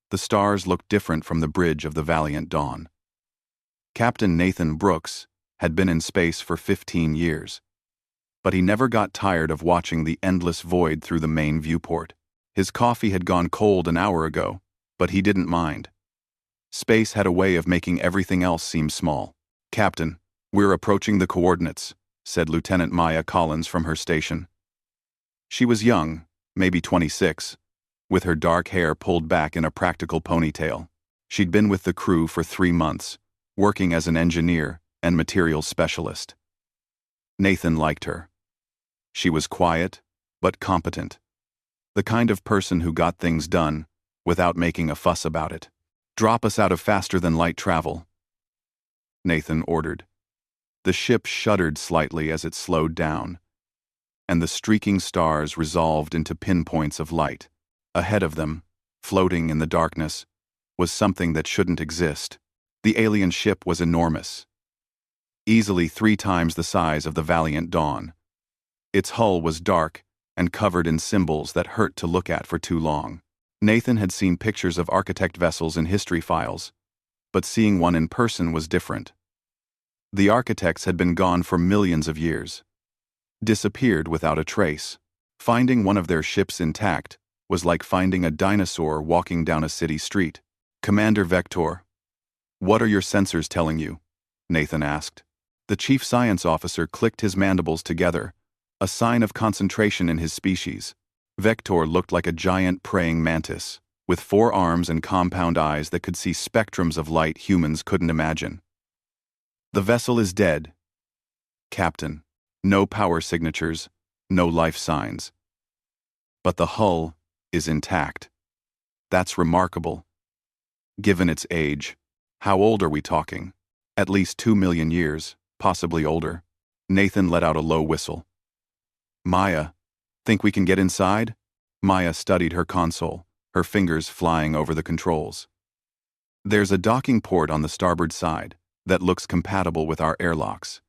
The stars looked different from the bridge of the Valiant Dawn. Captain Nathan Brooks had been in space for 15 years, but he never got tired of watching the endless void through the main viewport. His coffee had gone cold an hour ago, but he didn't mind. Space had a way of making everything else seem small. "Captain, we're approaching the coordinates," said Lieutenant Maya Collins from her station. She was young, maybe 26, with her dark hair pulled back in a practical ponytail. She'd been with the crew for 3 months, working as an engineer and materials specialist. Nathan liked her. She was quiet, but competent. The kind of person who got things done without making a fuss about it. "Drop us out of faster-than-light travel," Nathan ordered. The ship shuddered slightly as it slowed down, and the streaking stars resolved into pinpoints of light. Ahead of them, floating in the darkness, was something that shouldn't exist. The alien ship was enormous, easily 3 times the size of the Valiant Dawn. Its hull was dark and covered in symbols that hurt to look at for too long. Nathan had seen pictures of architect vessels in history files, but seeing one in person was different. The architects had been gone for millions of years, disappeared without a trace. Finding one of their ships intact was like finding a dinosaur walking down a city street. "Commander Vector, what are your sensors telling you?" Nathan asked. The chief science officer clicked his mandibles together, a sign of concentration in his species. Vector looked like a giant praying mantis, with 4 arms and compound eyes that could see spectrums of light humans couldn't imagine. "The vessel is dead, Captain. No power signatures, no life signs. But the hull is intact. That's remarkable. Given its age, how old are we talking? At least 2 million years, possibly older." Nathan let out a low whistle. "Maya, think we can get inside?" Maya studied her console, her fingers flying over the controls. "There's a docking port on the starboard side that looks compatible with our airlocks.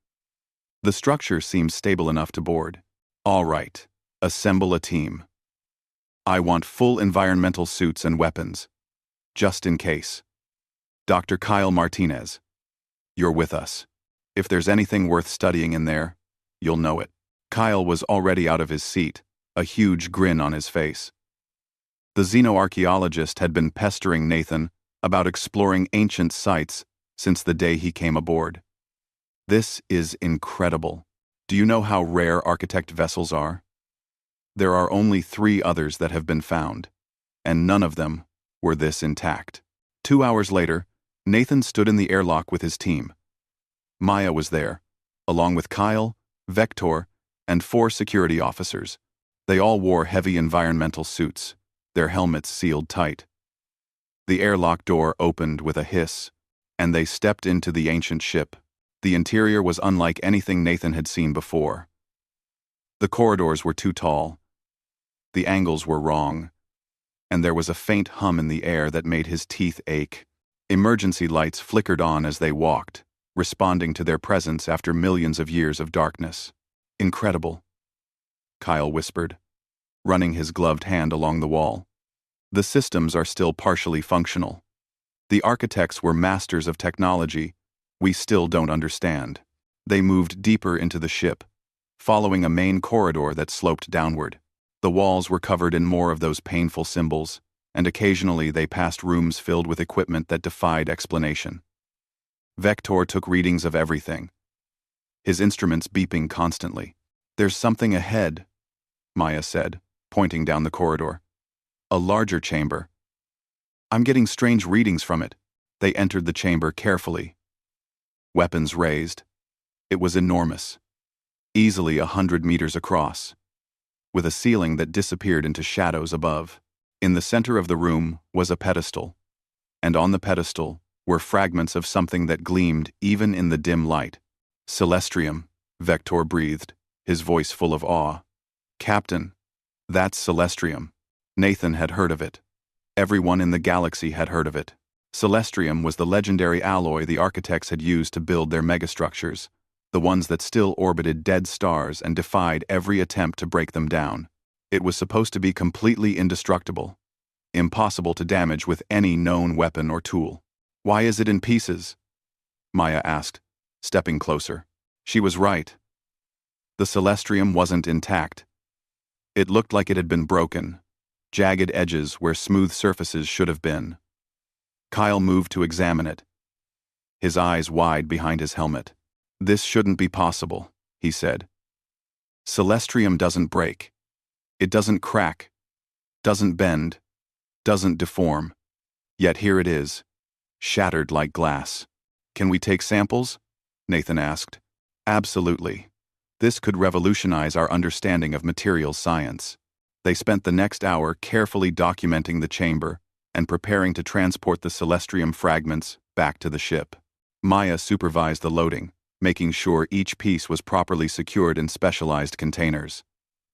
The structure seems stable enough to board." "All right, assemble a team. I want full environmental suits and weapons, just in case. Dr. Kyle Martinez, you're with us. If there's anything worth studying in there, you'll know it." Kyle was already out of his seat, a huge grin on his face. The xenoarchaeologist had been pestering Nathan about exploring ancient sites since the day he came aboard. "This is incredible. Do you know how rare architect vessels are? There are only 3 others that have been found, and none of them were this intact." 2 hours later, Nathan stood in the airlock with his team. Maya was there, along with Kyle, Vector, and 4 security officers. They all wore heavy environmental suits, their helmets sealed tight. The airlock door opened with a hiss, and they stepped into the ancient ship. The interior was unlike anything Nathan had seen before. The corridors were too tall. The angles were wrong, and there was a faint hum in the air that made his teeth ache. Emergency lights flickered on as they walked, responding to their presence after millions of years of darkness. "Incredible," Kyle whispered, running his gloved hand along the wall. "The systems are still partially functional. The architects were masters of technology we still don't understand." They moved deeper into the ship, following a main corridor that sloped downward. The walls were covered in more of those painful symbols, and occasionally they passed rooms filled with equipment that defied explanation. Vector took readings of everything, his instruments beeping constantly. "There's something ahead," Maya said, pointing down the corridor. "A larger chamber. I'm getting strange readings from it." They entered the chamber carefully. Weapons raised. It was enormous, easily 100 meters across, with a ceiling that disappeared into shadows above. In the center of the room was a pedestal, and on the pedestal were fragments of something that gleamed even in the dim light. "Celestrium," Vector breathed, his voice full of awe. "Captain, that's Celestrium." Nathan had heard of it. Everyone in the galaxy had heard of it. Celestrium was the legendary alloy the architects had used to build their megastructures, the ones that still orbited dead stars and defied every attempt to break them down. It was supposed to be completely indestructible, impossible to damage with any known weapon or tool. "Why is it in pieces?" Maya asked, stepping closer. She was right. The Celestrium wasn't intact. It looked like it had been broken, jagged edges where smooth surfaces should have been. Kyle moved to examine it, his eyes wide behind his helmet. "This shouldn't be possible," he said. "Celestrium doesn't break. It doesn't crack, doesn't bend, doesn't deform. Yet here it is, shattered like glass." "Can we take samples?" Nathan asked. "Absolutely. This could revolutionize our understanding of materials science." They spent the next hour carefully documenting the chamber and preparing to transport the Celestrium fragments back to the ship. Maya supervised the loading, making sure each piece was properly secured in specialized containers.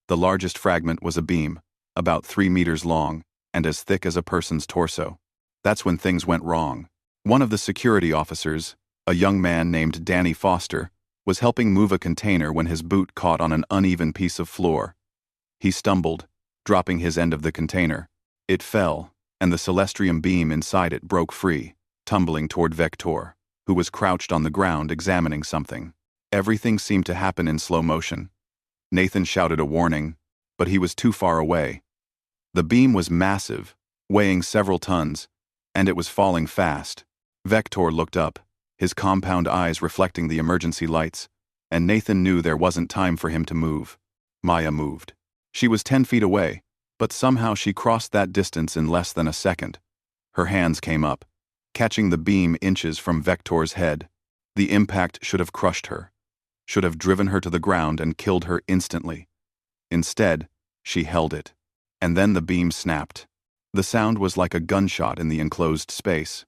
The largest fragment was a beam, about 3 meters long and as thick as a person's torso. That's when things went wrong. One of the security officers, a young man named Danny Foster, was helping move a container when his boot caught on an uneven piece of floor. He stumbled, dropping his end of the container. It fell, and the Celestrium beam inside it broke free, tumbling toward Vector, who was crouched on the ground examining something. Everything seemed to happen in slow motion. Nathan shouted a warning, but he was too far away. The beam was massive, weighing several tons, and it was falling fast. Vector looked up, his compound eyes reflecting the emergency lights, and Nathan knew there wasn't time for him to move. Maya moved. She was 10 feet away, but somehow she crossed that distance in less than a second. Her hands came up, catching the beam inches from Vector's head. The impact should have crushed her, should have driven her to the ground and killed her instantly. Instead, she held it. And then the beam snapped. The sound was like a gunshot in the enclosed space.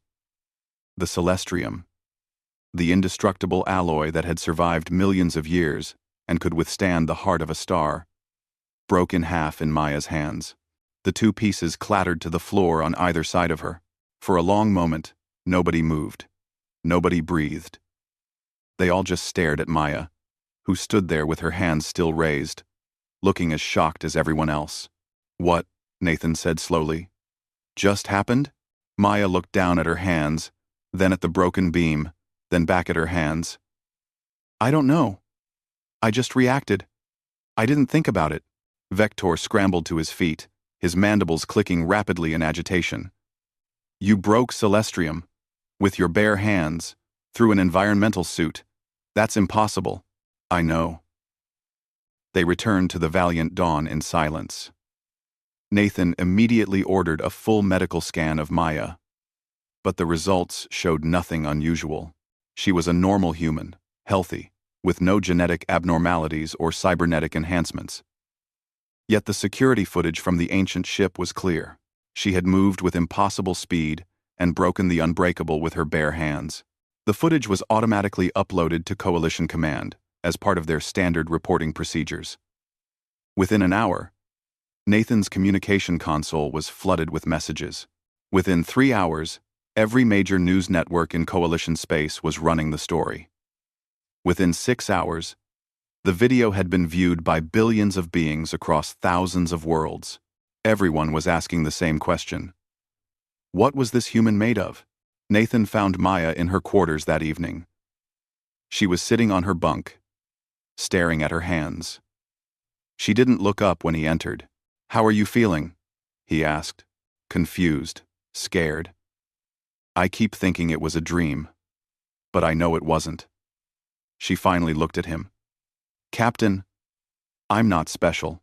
The Celestrium, the indestructible alloy that had survived millions of years and could withstand the heart of a star, broke in half in Maya's hands. The two pieces clattered to the floor on either side of her. For a long moment, nobody moved. Nobody breathed. They all just stared at Maya, who stood there with her hands still raised, looking as shocked as everyone else. "What?" Nathan said slowly. "Just happened?" Maya looked down at her hands, then at the broken beam, then back at her hands. "I don't know. I just reacted. I didn't think about it." Vector scrambled to his feet, his mandibles clicking rapidly in agitation. "You broke Celestrium, with your bare hands, through an environmental suit. That's impossible." "I know." They returned to the Valiant Dawn in silence. Nathan immediately ordered a full medical scan of Maya. But the results showed nothing unusual. She was a normal human, healthy, with no genetic abnormalities or cybernetic enhancements. Yet the security footage from the ancient ship was clear. She had moved with impossible speed and broken the unbreakable with her bare hands. The footage was automatically uploaded to Coalition Command as part of their standard reporting procedures. Within an hour, Nathan's communication console was flooded with messages. Within 3 hours, every major news network in Coalition space was running the story. Within 6 hours, the video had been viewed by billions of beings across thousands of worlds. Everyone was asking the same question. What was this human made of? Nathan found Maya in her quarters that evening. She was sitting on her bunk, staring at her hands. She didn't look up when he entered. "How are you feeling?" he asked, confused, scared. "I keep thinking it was a dream, but I know it wasn't." She finally looked at him. "Captain, I'm not special.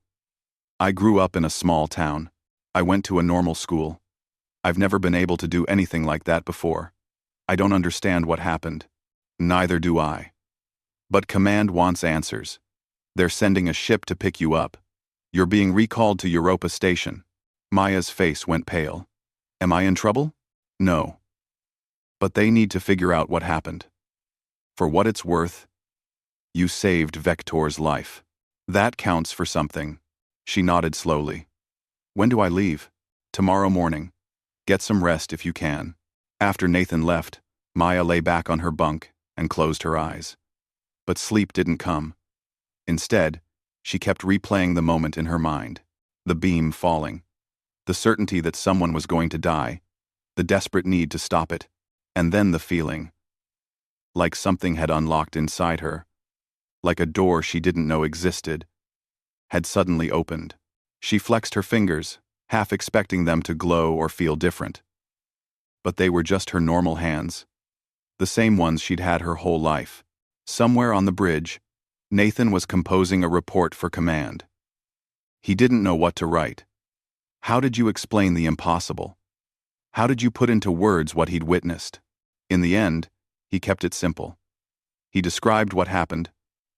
I grew up in a small town. I went to a normal school. I've never been able to do anything like that before. I don't understand what happened. Neither do I. But Command wants answers. They're sending a ship to pick you up. You're being recalled to Europa Station." Maya's face went pale. "Am I in trouble?" "No. But they need to figure out what happened. For what it's worth, you saved Vector's life. That counts for something." She nodded slowly. "When do I leave?" "Tomorrow morning. Get some rest if you can." After Nathan left, Maya lay back on her bunk and closed her eyes. But sleep didn't come. Instead, she kept replaying the moment in her mind. The beam falling. The certainty that someone was going to die, the desperate need to stop it, and then the feeling. Like something had unlocked inside her, like a door she didn't know existed, had suddenly opened. She flexed her fingers, half expecting them to glow or feel different. But they were just her normal hands, the same ones she'd had her whole life. Somewhere on the bridge, Nathan was composing a report for command. He didn't know what to write. How did you explain the impossible? How did you put into words what he'd witnessed? In the end, he kept it simple. He described what happened,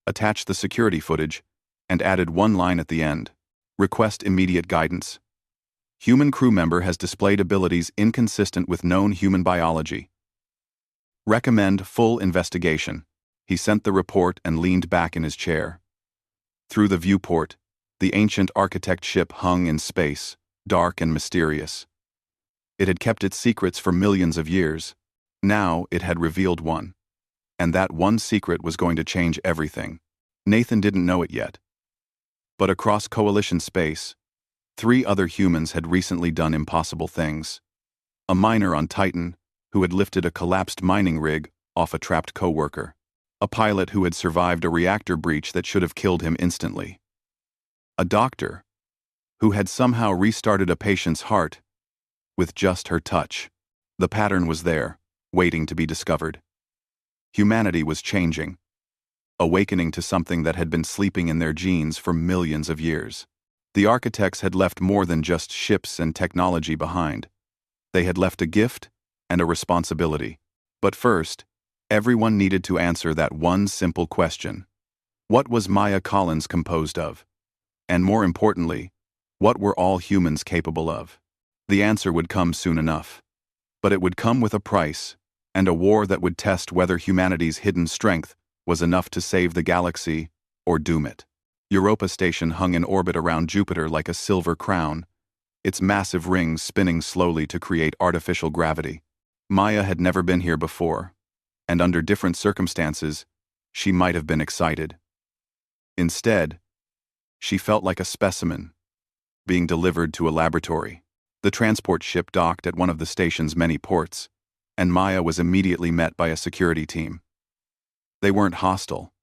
attached the security footage, and added one line at the end. Request immediate guidance. Human crew member has displayed abilities inconsistent with known human biology. Recommend full investigation. He sent the report and leaned back in his chair. Through the viewport, the ancient architect ship hung in space, dark and mysterious. It had kept its secrets for millions of years. Now it had revealed one. And that one secret was going to change everything. Nathan didn't know it yet. But across Coalition space, 3 other humans had recently done impossible things. A miner on Titan, who had lifted a collapsed mining rig off a trapped coworker. A pilot who had survived a reactor breach that should have killed him instantly. A doctor who had somehow restarted a patient's heart with just her touch. The pattern was there, waiting to be discovered. Humanity was changing, awakening to something that had been sleeping in their genes for millions of years. The architects had left more than just ships and technology behind. They had left a gift and a responsibility. But first, everyone needed to answer that one simple question. What was Maya Collins composed of? And more importantly, what were all humans capable of? The answer would come soon enough. But it would come with a price, and a war that would test whether humanity's hidden strength was enough to save the galaxy or doom it. Europa Station hung in orbit around Jupiter like a silver crown, its massive rings spinning slowly to create artificial gravity. Maya had never been here before, and under different circumstances, she might have been excited. Instead, she felt like a specimen, being delivered to a laboratory. The transport ship docked at one of the station's many ports, and Maya was immediately met by a security team. They weren't hostile,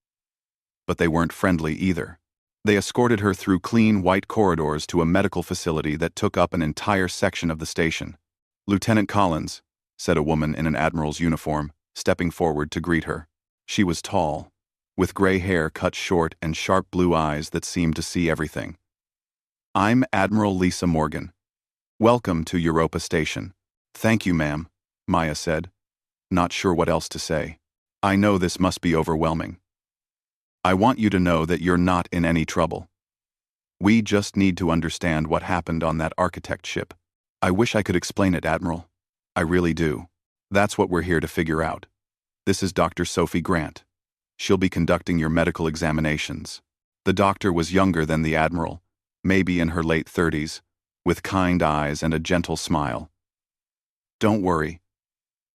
but they weren't friendly either. They escorted her through clean white corridors to a medical facility that took up an entire section of the station. "Lieutenant Collins," said a woman in an admiral's uniform, stepping forward to greet her. She was tall, with gray hair cut short and sharp blue eyes that seemed to see everything. "I'm Admiral Lisa Morgan. Welcome to Europa Station." "Thank you, ma'am," Maya said, not sure what else to say. "I know this must be overwhelming. I want you to know that you're not in any trouble. We just need to understand what happened on that architect ship." "I wish I could explain it, Admiral. I really do. That's what we're here to figure out. This is Dr. Sophie Grant. She'll be conducting your medical examinations." The doctor was younger than the Admiral, maybe in her late 30s, with kind eyes and a gentle smile. "Don't worry.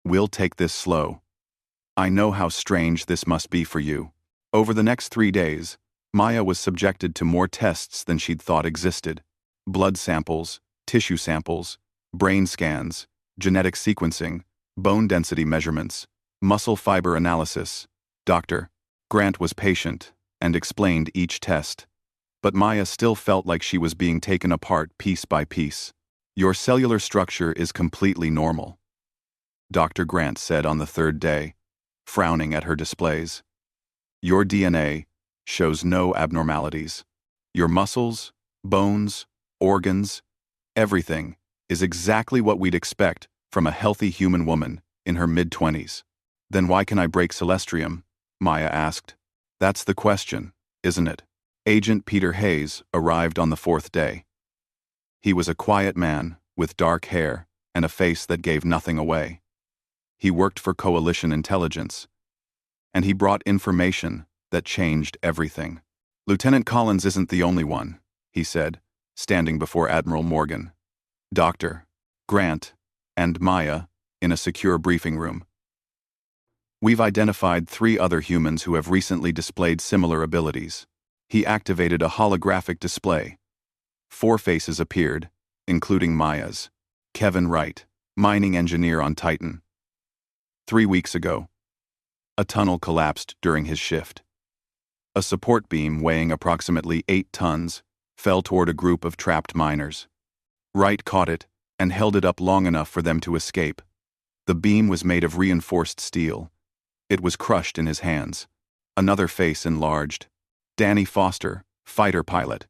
We'll take this slow. I know how strange this must be for you." Over the next 3 days, Maya was subjected to more tests than she'd thought existed. Blood samples, tissue samples, brain scans, genetic sequencing, bone density measurements, muscle fiber analysis. Dr. Grant was patient and explained each test, but Maya still felt like she was being taken apart piece by piece. "Your cellular structure is completely normal," Dr. Grant said on the 3rd day, frowning at her displays. "Your DNA shows no abnormalities. Your muscles, bones, organs, everything is exactly what we'd expect from a healthy human woman in her mid-20s. "Then why can I break Celestium?" Maya asked. "That's the question, isn't it?" Agent Peter Hayes arrived on the 4th day. He was a quiet man with dark hair and a face that gave nothing away. He worked for Coalition Intelligence, and he brought information that changed everything. "Lieutenant Collins isn't the only one," he said, standing before Admiral Morgan. Dr. Grant and Maya in a secure briefing room. "We've identified 3 other humans who have recently displayed similar abilities." He activated a holographic display. 4 faces appeared, including Maya's. Kevin Wright, mining engineer on Titan. 3 weeks ago, a tunnel collapsed during his shift. A support beam weighing approximately 8 tons fell toward a group of trapped miners. Wright caught it and held it up long enough for them to escape. The beam was made of reinforced steel. It was crushed in his hands. Another face enlarged. Danny Foster, fighter pilot.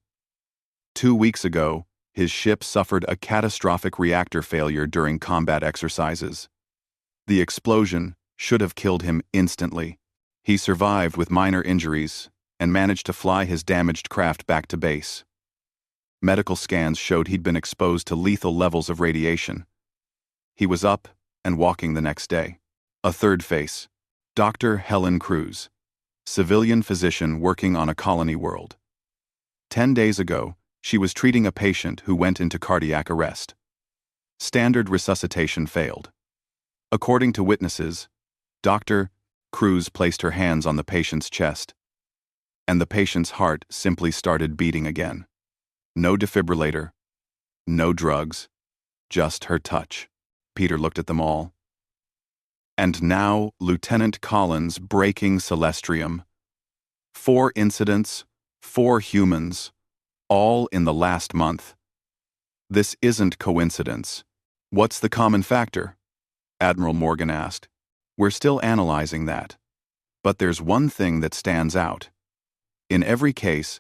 2 weeks ago, his ship suffered a catastrophic reactor failure during combat exercises. The explosion should have killed him instantly. He survived with minor injuries and managed to fly his damaged craft back to base. Medical scans showed he'd been exposed to lethal levels of radiation. He was up and walking the next day. A third face, Dr. Helen Cruz, civilian physician working on a colony world. 10 days ago, she was treating a patient who went into cardiac arrest. Standard resuscitation failed. According to witnesses, Dr. Cruz placed her hands on the patient's chest, and the patient's heart simply started beating again. No defibrillator, no drugs, just her touch. Peter looked at them all. And now Lieutenant Collins breaking Celestium. 4 incidents, 4 humans, all in the last month. This isn't coincidence. What's the common factor? Admiral Morgan asked. We're still analyzing that. But there's one thing that stands out. In every case,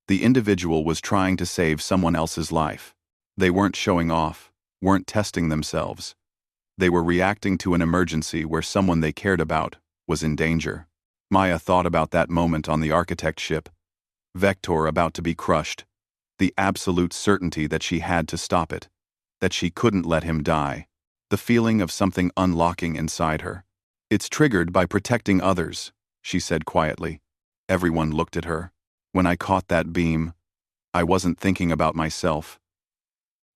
the individual was trying to save someone else's life. They weren't showing off, weren't testing themselves. They were reacting to an emergency where someone they cared about was in danger. Maya thought about that moment on the architect ship. Vector about to be crushed. The absolute certainty that she had to stop it. That she couldn't let him die. The feeling of something unlocking inside her. It's triggered by protecting others, she said quietly. Everyone looked at her. When I caught that beam, I wasn't thinking about myself.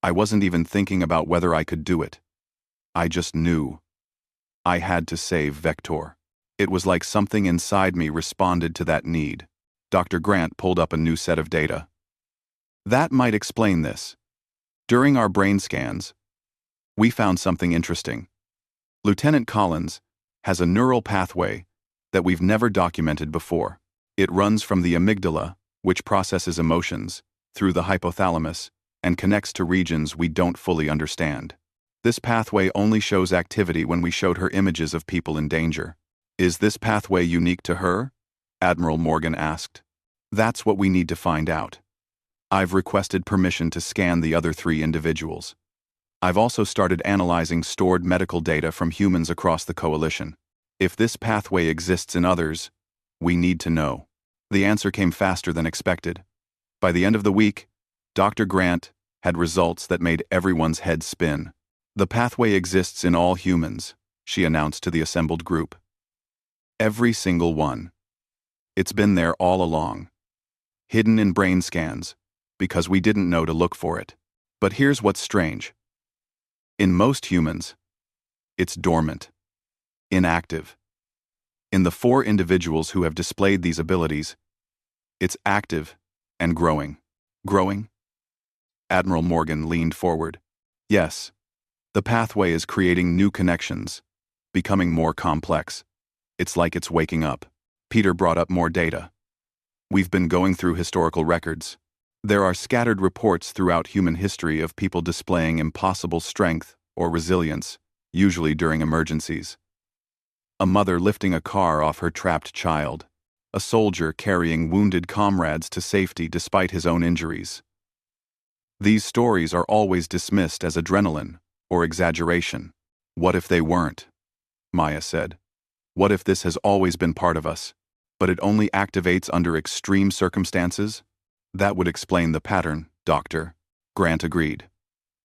I wasn't even thinking about whether I could do it. I just knew. I had to save Vector. It was like something inside me responded to that need. Dr. Grant pulled up a new set of data. That might explain this. During our brain scans, we found something interesting. Lieutenant Collins has a neural pathway that we've never documented before. It runs from the amygdala, which processes emotions, through the hypothalamus, and connects to regions we don't fully understand. This pathway only shows activity when we showed her images of people in danger. Is this pathway unique to her? Admiral Morgan asked. That's what we need to find out. I've requested permission to scan the other 3 individuals. I've also started analyzing stored medical data from humans across the coalition. If this pathway exists in others, we need to know. The answer came faster than expected. By the end of the week, Dr. Grant had results that made everyone's head spin. The pathway exists in all humans, she announced to the assembled group. Every single one. It's been there all along. Hidden in brain scans, because we didn't know to look for it. But here's what's strange. In most humans, it's dormant, inactive. In the 4 individuals who have displayed these abilities, it's active and growing. Growing? Admiral Morgan leaned forward. Yes, the pathway is creating new connections, becoming more complex. It's like it's waking up. Peter brought up more data. We've been going through historical records. There are scattered reports throughout human history of people displaying impossible strength or resilience, usually during emergencies. A mother lifting a car off her trapped child. A soldier carrying wounded comrades to safety despite his own injuries. These stories are always dismissed as adrenaline or exaggeration. What if they weren't? Maya said. What if this has always been part of us, but it only activates under extreme circumstances? That would explain the pattern, Doctor. Grant agreed.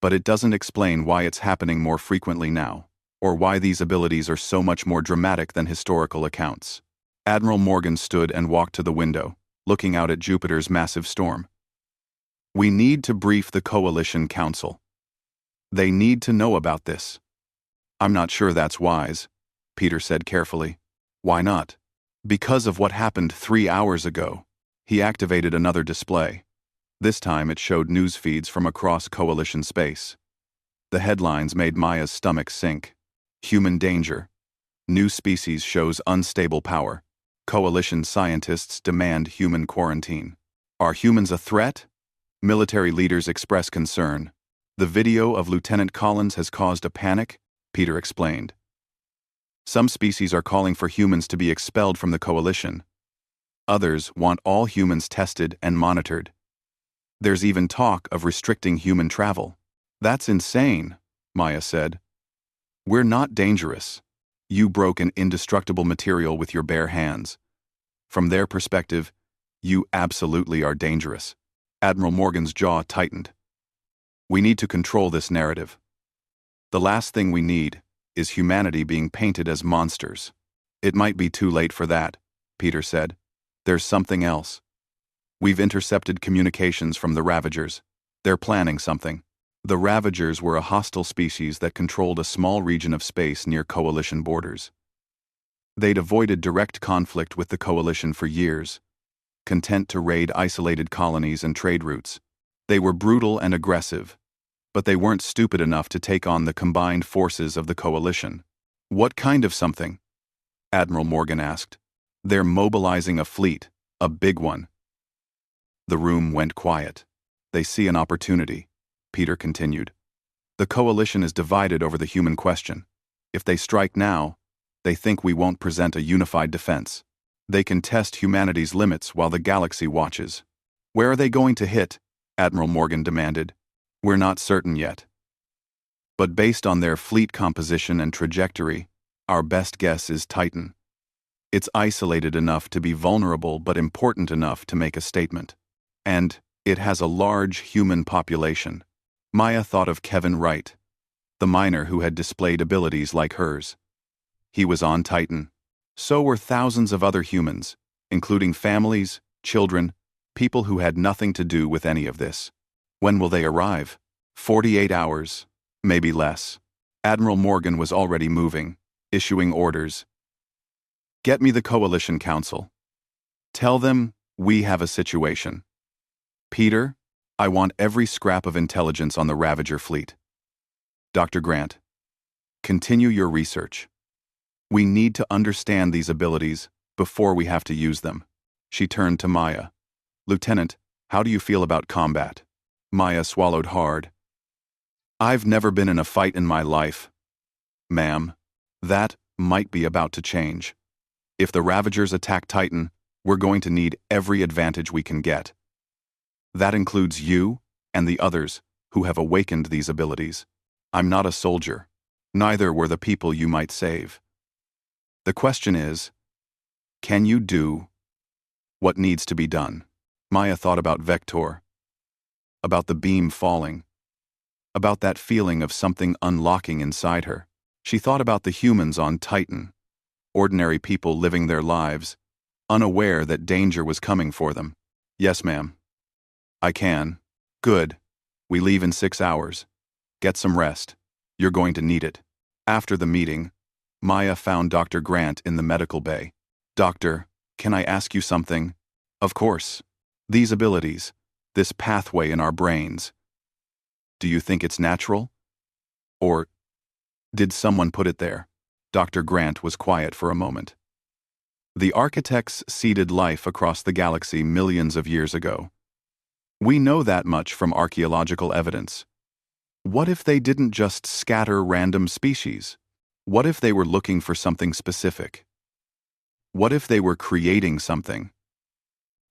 But it doesn't explain why it's happening more frequently now, or why these abilities are so much more dramatic than historical accounts. Admiral Morgan stood and walked to the window, looking out at Jupiter's massive storm. We need to brief the Coalition Council. They need to know about this. I'm not sure that's wise, Peter said carefully. Why not? Because of what happened 3 hours ago. He activated another display. This time it showed news feeds from across Coalition space. The headlines made Maya's stomach sink. Human danger. New species shows unstable power. Coalition scientists demand human quarantine. Are humans a threat? Military leaders express concern. The video of Lieutenant Collins has caused a panic, Peter explained. Some species are calling for humans to be expelled from the Coalition. Others want all humans tested and monitored. There's even talk of restricting human travel. That's insane, Maya said. We're not dangerous. You broke an indestructible material with your bare hands. From their perspective, you absolutely are dangerous. Admiral Morgan's jaw tightened. We need to control this narrative. The last thing we need is humanity being painted as monsters. It might be too late for that, Peter said. There's something else. We've intercepted communications from the Ravagers. They're planning something. The Ravagers were a hostile species that controlled a small region of space near Coalition borders. They'd avoided direct conflict with the Coalition for years, content to raid isolated colonies and trade routes. They were brutal and aggressive, but they weren't stupid enough to take on the combined forces of the Coalition. What kind of something? Admiral Morgan asked. They're mobilizing a fleet, a big one. The room went quiet. They see an opportunity, Peter continued. The Coalition is divided over the human question. If they strike now, they think we won't present a unified defense. They can test humanity's limits while the galaxy watches. Where are they going to hit? Admiral Morgan demanded. We're not certain yet. But based on their fleet composition and trajectory, our best guess is Titan. It's isolated enough to be vulnerable but important enough to make a statement. And it has a large human population. Maya thought of Kevin Wright, the miner who had displayed abilities like hers. He was on Titan. So were thousands of other humans, including families, children, people who had nothing to do with any of this. When will they arrive? 48 hours, maybe less. Admiral Morgan was already moving, issuing orders. Get me the Coalition Council. Tell them we have a situation. Peter, I want every scrap of intelligence on the Ravager fleet. Dr. Grant, continue your research. We need to understand these abilities before we have to use them. She turned to Maya. Lieutenant, how do you feel about combat? Maya swallowed hard. I've never been in a fight in my life. Ma'am, that might be about to change. If the Ravagers attack Titan, we're going to need every advantage we can get. That includes you and the others who have awakened these abilities. I'm not a soldier. Neither were the people you might save. The question is, can you do what needs to be done? Maya thought about Vector, about the beam falling, about that feeling of something unlocking inside her. She thought about the humans on Titan, ordinary people living their lives, unaware that danger was coming for them. Yes, ma'am. I can. Good. We leave in 6 hours. Get some rest. You're going to need it. After the meeting, Maya found Dr. Grant in the medical bay. Doctor, can I ask you something? Of course. These abilities, this pathway in our brains. Do you think it's natural? Or did someone put it there? Dr. Grant was quiet for a moment. The architects seeded life across the galaxy millions of years ago. We know that much from archaeological evidence. What if they didn't just scatter random species? What if they were looking for something specific? What if they were creating something?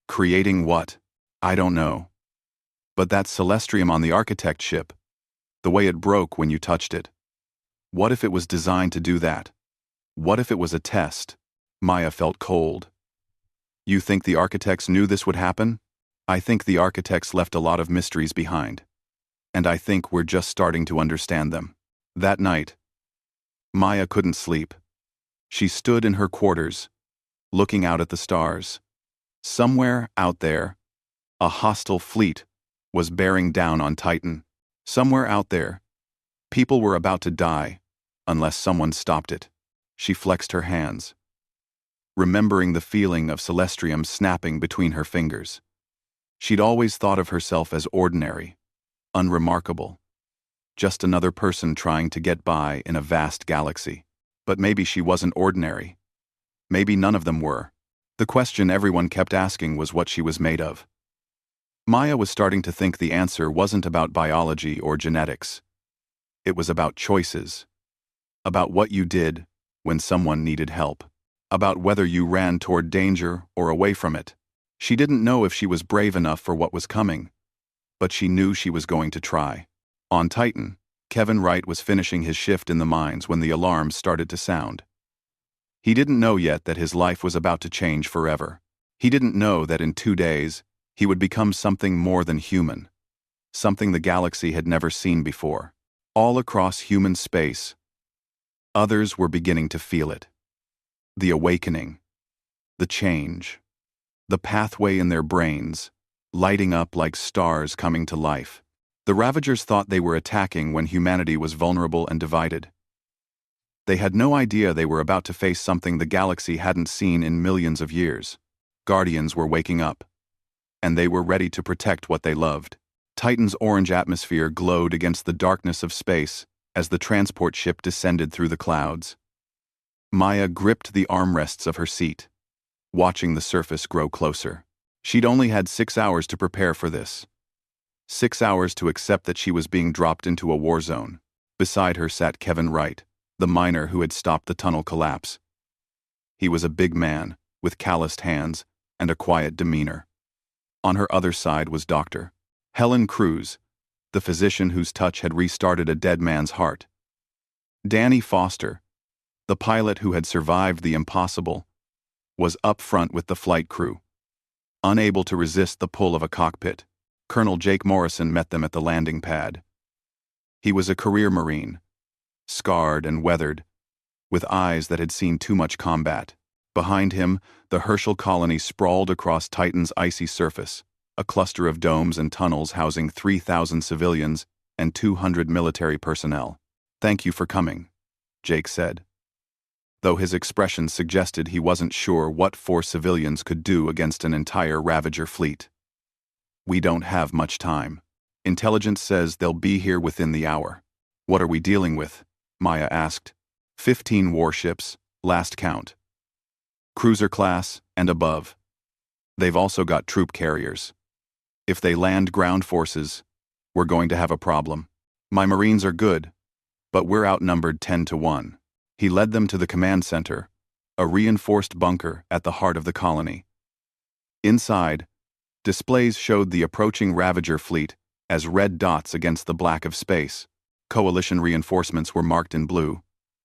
Creating what? I don't know. But that Celestium on the architect ship, the way it broke when you touched it. What if it was designed to do that? What if it was a test? Maya felt cold. You think the architects knew this would happen? I think the architects left a lot of mysteries behind. And I think we're just starting to understand them. That night, Maya couldn't sleep. She stood in her quarters, looking out at the stars. Somewhere out there, a hostile fleet was bearing down on Titan. Somewhere out there, people were about to die, unless someone stopped it. She flexed her hands, remembering the feeling of Celestium snapping between her fingers. She'd always thought of herself as ordinary, unremarkable, just another person trying to get by in a vast galaxy. But maybe she wasn't ordinary. Maybe none of them were. The question everyone kept asking was what she was made of. Maya was starting to think the answer wasn't about biology or genetics. It was about choices. About what you did when someone needed help. About whether you ran toward danger or away from it. She didn't know if she was brave enough for what was coming, but she knew she was going to try. On Titan, Kevin Wright was finishing his shift in the mines when the alarms started to sound. He didn't know yet that his life was about to change forever. He didn't know that in 2 days, he would become something more than human. Something the galaxy had never seen before. All across human space, others were beginning to feel it. The awakening. The change. The pathway in their brains, lighting up like stars coming to life. The Ravagers thought they were attacking when humanity was vulnerable and divided. They had no idea they were about to face something the galaxy hadn't seen in millions of years. Guardians were waking up, and they were ready to protect what they loved. Titan's orange atmosphere glowed against the darkness of space as the transport ship descended through the clouds. Maya gripped the armrests of her seat, watching the surface grow closer. She'd only had 6 hours to prepare for this. 6 hours to accept that she was being dropped into a war zone. Beside her sat Kevin Wright, the miner who had stopped the tunnel collapse. He was a big man, with calloused hands and a quiet demeanor. On her other side was Dr. Helen Cruz, the physician whose touch had restarted a dead man's heart. Danny Foster, the pilot who had survived the impossible, was up front with the flight crew. Unable to resist the pull of a cockpit, Colonel Jake Morrison met them at the landing pad. He was a career Marine, scarred and weathered, with eyes that had seen too much combat. Behind him, the Herschel colony sprawled across Titan's icy surface, a cluster of domes and tunnels housing 3,000 civilians and 200 military personnel. "Thank you for coming," Jake said, though his expression suggested he wasn't sure what 4 civilians could do against an entire Ravager fleet. "We don't have much time. Intelligence says they'll be here within the hour." "What are we dealing with?" Maya asked. 15 warships, last count. Cruiser class and above. They've also got troop carriers. If they land ground forces, we're going to have a problem. My Marines are good, but we're outnumbered 10 to 1. He led them to the command center, a reinforced bunker at the heart of the colony. Inside, displays showed the approaching Ravager fleet as red dots against the black of space. Coalition reinforcements were marked in blue,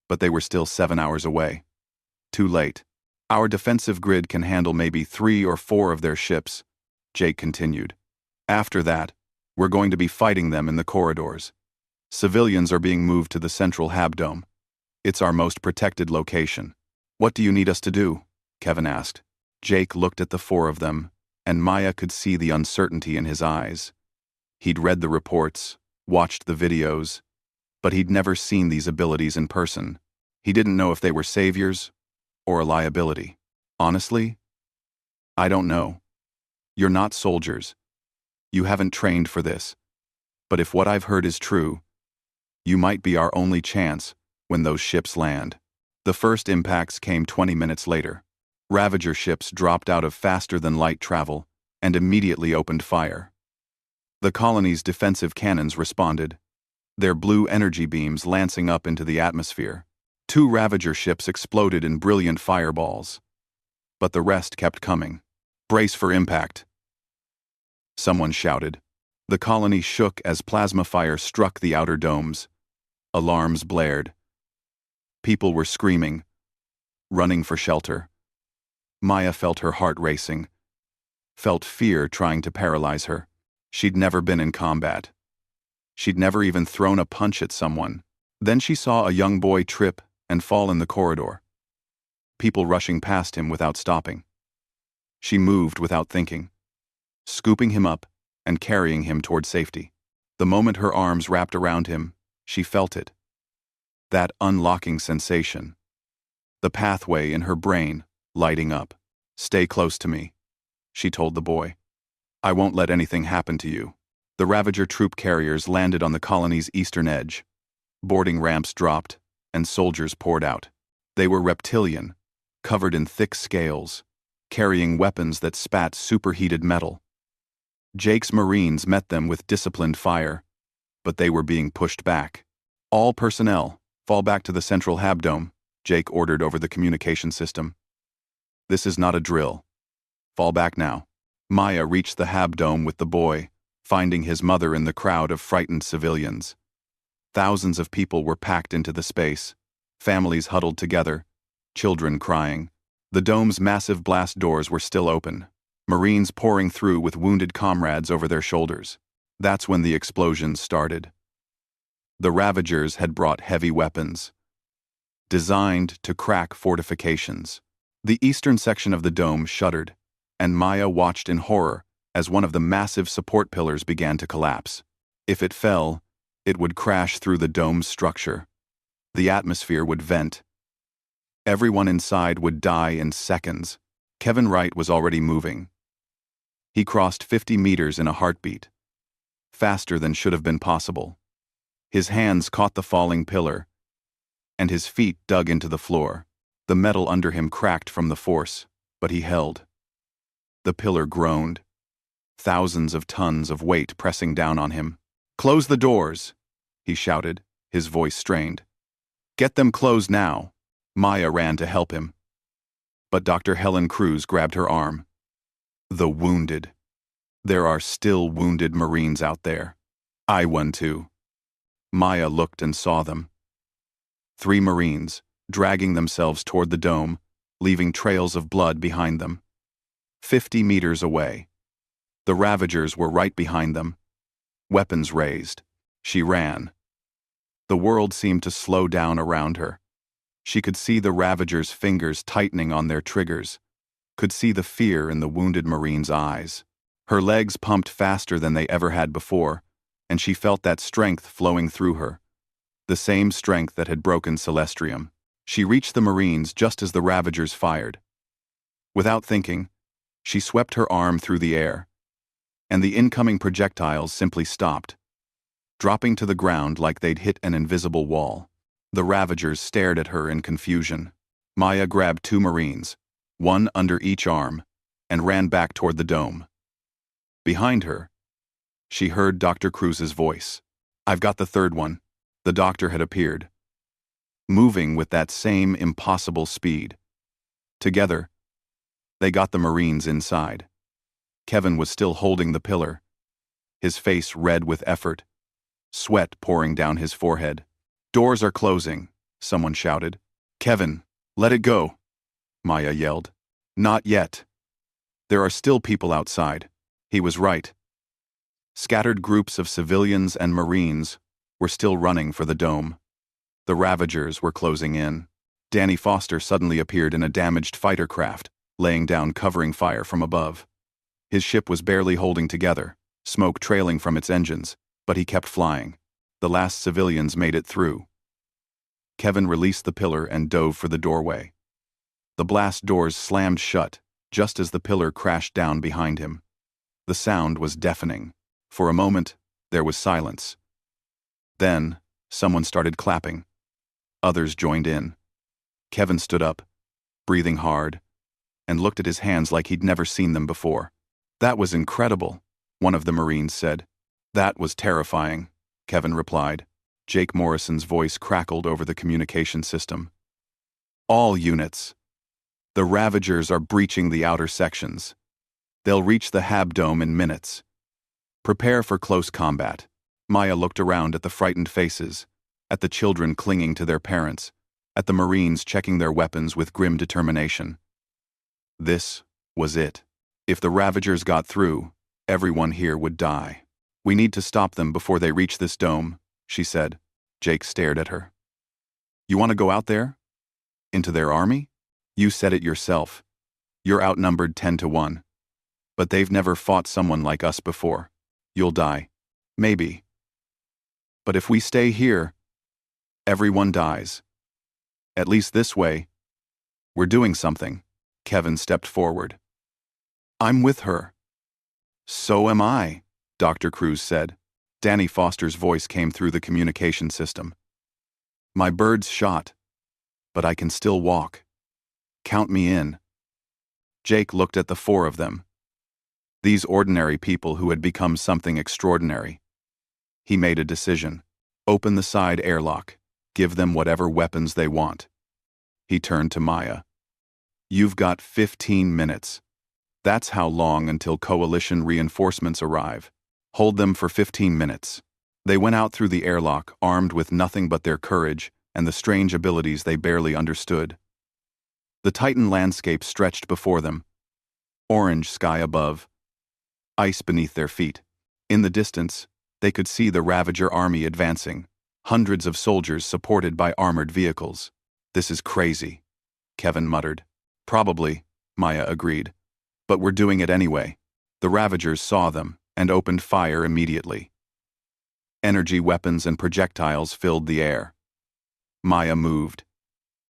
but they were still 7 hours away. Too late. "Our defensive grid can handle maybe 3 or 4 of their ships," Jake continued. "After that, we're going to be fighting them in the corridors. Civilians are being moved to the central habdome. It's our most protected location." "What do you need us to do?" Kevin asked. Jake looked at the 4 of them, and Maya could see the uncertainty in his eyes. He'd read the reports, watched the videos, but he'd never seen these abilities in person. He didn't know if they were saviors or a liability. "Honestly, I don't know. You're not soldiers. You haven't trained for this. But if what I've heard is true, you might be our only chance when those ships land." The first impacts came 20 minutes later. Ravager ships dropped out of faster-than-light travel and immediately opened fire. The colony's defensive cannons responded, their blue energy beams lancing up into the atmosphere. 2 Ravager ships exploded in brilliant fireballs. But the rest kept coming. "Brace for impact," someone shouted. The colony shook as plasma fire struck the outer domes. Alarms blared. People were screaming, running for shelter. Maya felt her heart racing, felt fear trying to paralyze her. She'd never been in combat. She'd never even thrown a punch at someone. Then she saw a young boy trip and fall in the corridor. People rushing past him without stopping. She moved without thinking, scooping him up and carrying him toward safety. The moment her arms wrapped around him, she felt it. That unlocking sensation. The pathway in her brain lighting up. "Stay close to me," she told the boy. I won't let anything happen to you. The Ravager troop carriers landed on the colony's eastern edge. Boarding ramps dropped, and soldiers poured out. They were reptilian, covered in thick scales, carrying weapons that spat superheated metal. Jake's Marines met them with disciplined fire, but they were being pushed back. All personnel, fall back to the central habdome, Jake ordered over the communication system. This is not a drill. Fall back now. Maya reached the habdome with the boy, finding his mother in the crowd of frightened civilians. Thousands of people were packed into the space, families huddled together, children crying. The dome's massive blast doors were still open, Marines pouring through with wounded comrades over their shoulders. That's when the explosions started. The Ravagers had brought heavy weapons, designed to crack fortifications. The eastern section of the dome shuddered, and Maya watched in horror as one of the massive support pillars began to collapse. If it fell, it would crash through the dome's structure. The atmosphere would vent. Everyone inside would die in seconds. Kevin Wright was already moving. He crossed 50 meters in a heartbeat, faster than should have been possible. His hands caught the falling pillar, and his feet dug into the floor. The metal under him cracked from the force, but he held. The pillar groaned, thousands of tons of weight pressing down on him. "Close the doors," he shouted, his voice strained. "Get them closed now." Maya ran to help him, but Dr. Helen Cruz grabbed her arm. "The wounded. There are still wounded Marines out there. I won too." Maya looked and saw them. 3 Marines, dragging themselves toward the dome, leaving trails of blood behind them. 50 meters away. The Ravagers were right behind them, weapons raised. She ran. The world seemed to slow down around her. She could see the Ravagers' fingers tightening on their triggers, could see the fear in the wounded Marine's eyes. Her legs pumped faster than they ever had before, and she felt that strength flowing through her, the same strength that had broken Celestrium. She reached the Marines just as the Ravagers fired. Without thinking, she swept her arm through the air, and the incoming projectiles simply stopped, dropping to the ground like they'd hit an invisible wall. The Ravagers stared at her in confusion. Maya grabbed 2 Marines, one under each arm, and ran back toward the dome. Behind her, she heard Dr. Cruz's voice. "I've got the 3rd one." The doctor had appeared, moving with that same impossible speed. Together, they got the Marines inside. Kevin was still holding the pillar, his face red with effort, sweat pouring down his forehead. "Doors are closing," someone shouted. "Kevin, let it go," Maya yelled. "Not yet. There are still people outside." He was right. Scattered groups of civilians and Marines were still running for the dome. The Ravagers were closing in. Danny Foster suddenly appeared in a damaged fighter craft, laying down covering fire from above. His ship was barely holding together, smoke trailing from its engines, but he kept flying. The last civilians made it through. Kevin released the pillar and dove for the doorway. The blast doors slammed shut just as the pillar crashed down behind him. The sound was deafening. For a moment, there was silence. Then, someone started clapping. Others joined in. Kevin stood up, breathing hard, and looked at his hands like he'd never seen them before. "That was incredible," one of the Marines said. "That was terrifying," Kevin replied. Jake Morrison's voice crackled over the communication system. "All units. The Ravagers are breaching the outer sections. They'll reach the habdome in minutes. Prepare for close combat." Maya looked around at the frightened faces, at the children clinging to their parents, at the Marines checking their weapons with grim determination. This was it. If the Ravagers got through, everyone here would die. "We need to stop them before they reach this dome," she said. Jake stared at her. "You want to go out there? Into their army? You said it yourself. You're outnumbered 10 to 1. But they've never fought someone like us before. You'll die. Maybe. But if we stay here, everyone dies. At least this way, we're doing something." Kevin stepped forward. "I'm with her." So am I, Dr. Cruz said. Danny Foster's voice came through the communication system. My bird's shot, but I can still walk. Count me in. Jake looked at the four of them. These ordinary people who had become something extraordinary. He made a decision. Open the side airlock. Give them whatever weapons they want. He turned to Maya. You've got 15 minutes. That's how long until coalition reinforcements arrive. Hold them for 15 minutes. They went out through the airlock, armed with nothing but their courage and the strange abilities they barely understood. The Titan landscape stretched before them. Orange sky above. Ice beneath their feet. In the distance, they could see the Ravager army advancing. Hundreds of soldiers supported by armored vehicles. This is crazy, Kevin muttered. Probably, Maya agreed. But we're doing it anyway. The Ravagers saw them and opened fire immediately. Energy weapons and projectiles filled the air. Maya moved.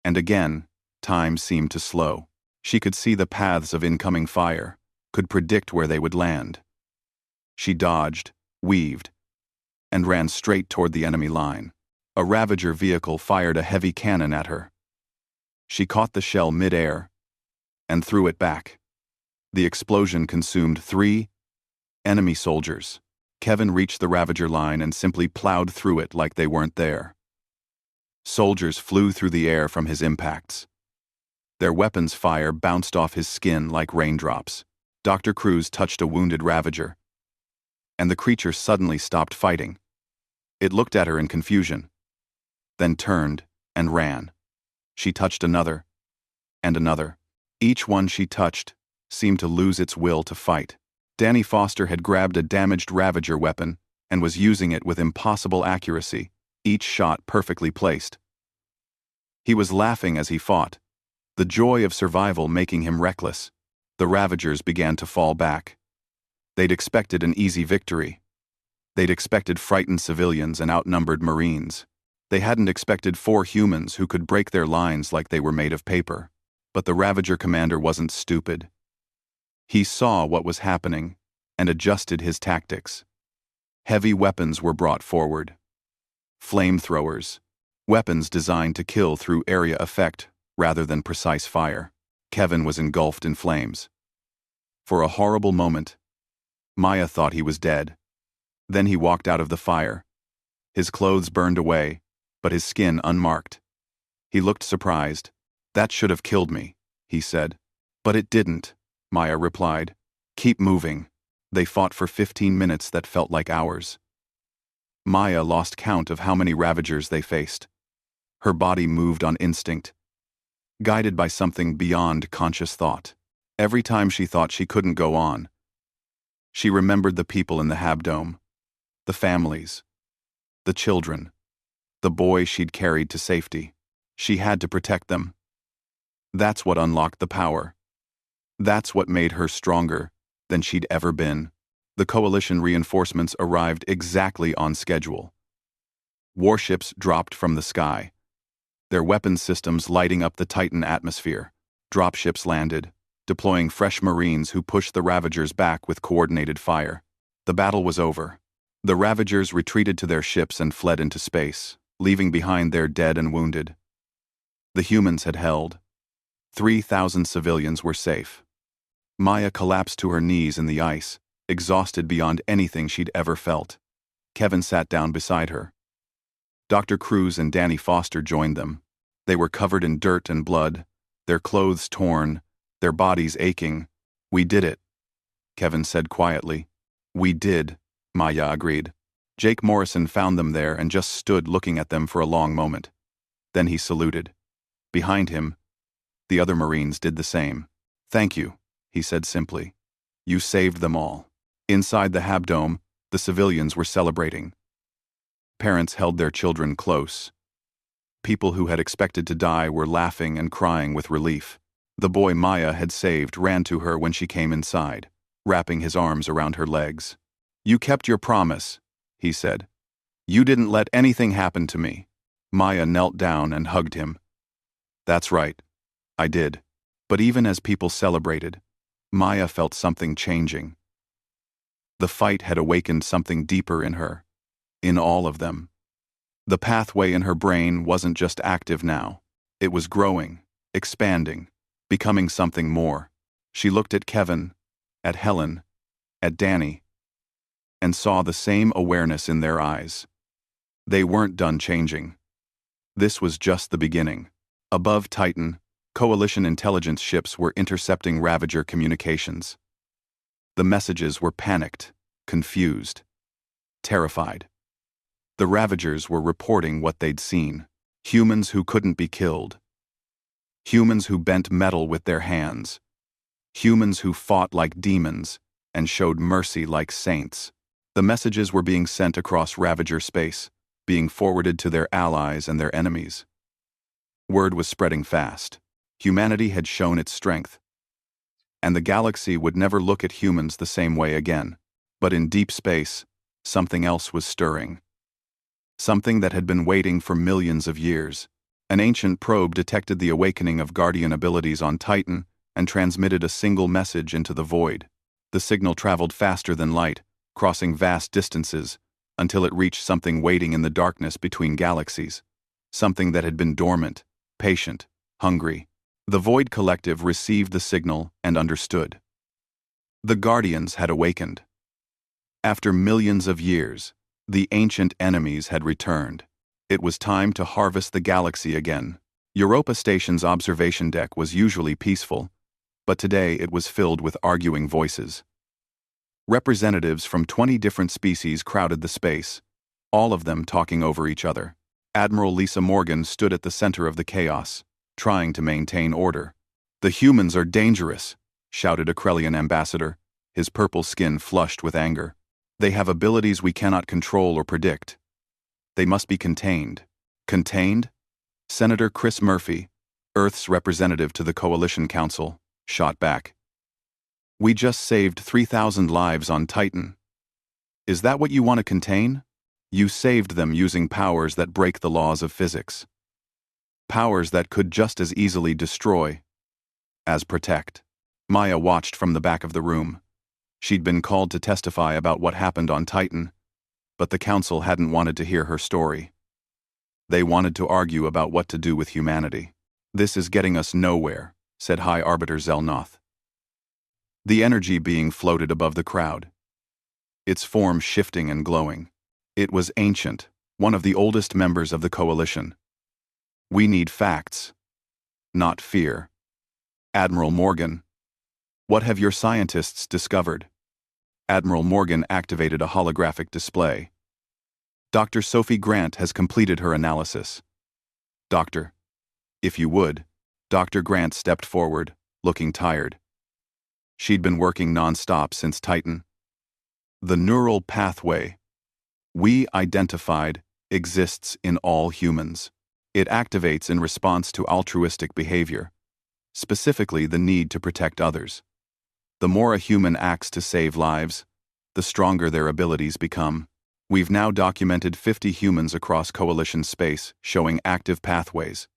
And again, time seemed to slow. She could see the paths of incoming fire, could predict where they would land. She dodged, weaved, and ran straight toward the enemy line. A Ravager vehicle fired a heavy cannon at her. She caught the shell mid-air and threw it back. The explosion consumed 3 enemy soldiers. Kevin reached the Ravager line and simply plowed through it like they weren't there. Soldiers flew through the air from his impacts. Their weapons' fire bounced off his skin like raindrops. Dr. Cruz touched a wounded Ravager, and the creature suddenly stopped fighting. It looked at her in confusion, then turned and ran. She touched another, and another. Each one she touched seemed to lose its will to fight. Danny Foster had grabbed a damaged Ravager weapon and was using it with impossible accuracy, each shot perfectly placed. He was laughing as he fought, the joy of survival making him reckless. The Ravagers began to fall back. They'd expected an easy victory. They'd expected frightened civilians and outnumbered Marines. They hadn't expected 4 humans who could break their lines like they were made of paper. But the Ravager commander wasn't stupid. He saw what was happening and adjusted his tactics. Heavy weapons were brought forward. Flamethrowers, weapons designed to kill through area effect rather than precise fire. Kevin was engulfed in flames. For a horrible moment, Maya thought he was dead. Then he walked out of the fire. His clothes burned away, but his skin unmarked. He looked surprised. That should have killed me, he said. But it didn't, Maya replied. Keep moving. They fought for 15 minutes that felt like hours. Maya lost count of how many Ravagers they faced. Her body moved on instinct, guided by something beyond conscious thought. Every time she thought she couldn't go on, she remembered the people in the Habdome, the families, the children, the boy she'd carried to safety. She had to protect them. That's what unlocked the power. That's what made her stronger than she'd ever been. The coalition reinforcements arrived exactly on schedule. Warships dropped from the sky, their weapons systems lighting up the Titan atmosphere. Dropships landed, deploying fresh Marines who pushed the Ravagers back with coordinated fire. The battle was over. The Ravagers retreated to their ships and fled into space, leaving behind their dead and wounded. The humans had held. 3,000 civilians were safe. Maya collapsed to her knees in the ice, exhausted beyond anything she'd ever felt. Kevin sat down beside her. Dr. Cruz and Danny Foster joined them. They were covered in dirt and blood, their clothes torn, their bodies aching. We did it, Kevin said quietly. We did, Maya agreed. Jake Morrison found them there and just stood looking at them for a long moment. Then he saluted. Behind him, the other Marines did the same. Thank you, he said simply. You saved them all. Inside the Habdome, the civilians were celebrating. Parents held their children close. People who had expected to die were laughing and crying with relief. The boy Maya had saved ran to her when she came inside, wrapping his arms around her legs. You kept your promise, he said. You didn't let anything happen to me. Maya knelt down and hugged him. That's right. I did. But even as people celebrated, Maya felt something changing. The fight had awakened something deeper in her. In all of them. The pathway in her brain wasn't just active now. It was growing, expanding, becoming something more. She looked at Kevin, at Helen, at Danny, and saw the same awareness in their eyes. They weren't done changing. This was just the beginning. Above Titan, Coalition intelligence ships were intercepting Ravager communications. The messages were panicked, confused, terrified. The Ravagers were reporting what they'd seen. Humans who couldn't be killed. Humans who bent metal with their hands. Humans who fought like demons and showed mercy like saints. The messages were being sent across Ravager space, being forwarded to their allies and their enemies. Word was spreading fast. Humanity had shown its strength. And the galaxy would never look at humans the same way again. But in deep space, something else was stirring. Something that had been waiting for millions of years. An ancient probe detected the awakening of Guardian abilities on Titan and transmitted a single message into the void. The signal traveled faster than light, crossing vast distances, until it reached something waiting in the darkness between galaxies. Something that had been dormant, patient, hungry. The Void Collective received the signal and understood. The Guardians had awakened. After millions of years, the ancient enemies had returned. It was time to harvest the galaxy again. Europa Station's observation deck was usually peaceful, but today it was filled with arguing voices. Representatives from 20 different species crowded the space, all of them talking over each other. Admiral Lisa Morgan stood at the center of the chaos, trying to maintain order. "The humans are dangerous," shouted a Krellian ambassador, his purple skin flushed with anger. "They have abilities we cannot control or predict. They must be contained." Contained? Senator Chris Murphy, Earth's representative to the Coalition Council, shot back. "We just saved 3,000 lives on Titan. Is that what you want to contain? You saved them using powers that break the laws of physics. Powers that could just as easily destroy as protect." Maya watched from the back of the room. She'd been called to testify about what happened on Titan, but the council hadn't wanted to hear her story. They wanted to argue about what to do with humanity. "This is getting us nowhere," said High Arbiter Zelnoth. The energy being floated above the crowd. Its form shifting and glowing. It was ancient, one of the oldest members of the Coalition. "We need facts, not fear." "Admiral Morgan, what have your scientists discovered?" Admiral Morgan activated a holographic display. "Dr. Sophie Grant has completed her analysis." "Doctor, if you would." Dr. Grant stepped forward, looking tired. She'd been working non-stop since Titan. "The neural pathway we identified exists in all humans. It activates in response to altruistic behavior, specifically the need to protect others. The more a human acts to save lives, the stronger their abilities become. We've now documented 50 humans across Coalition space showing active pathways.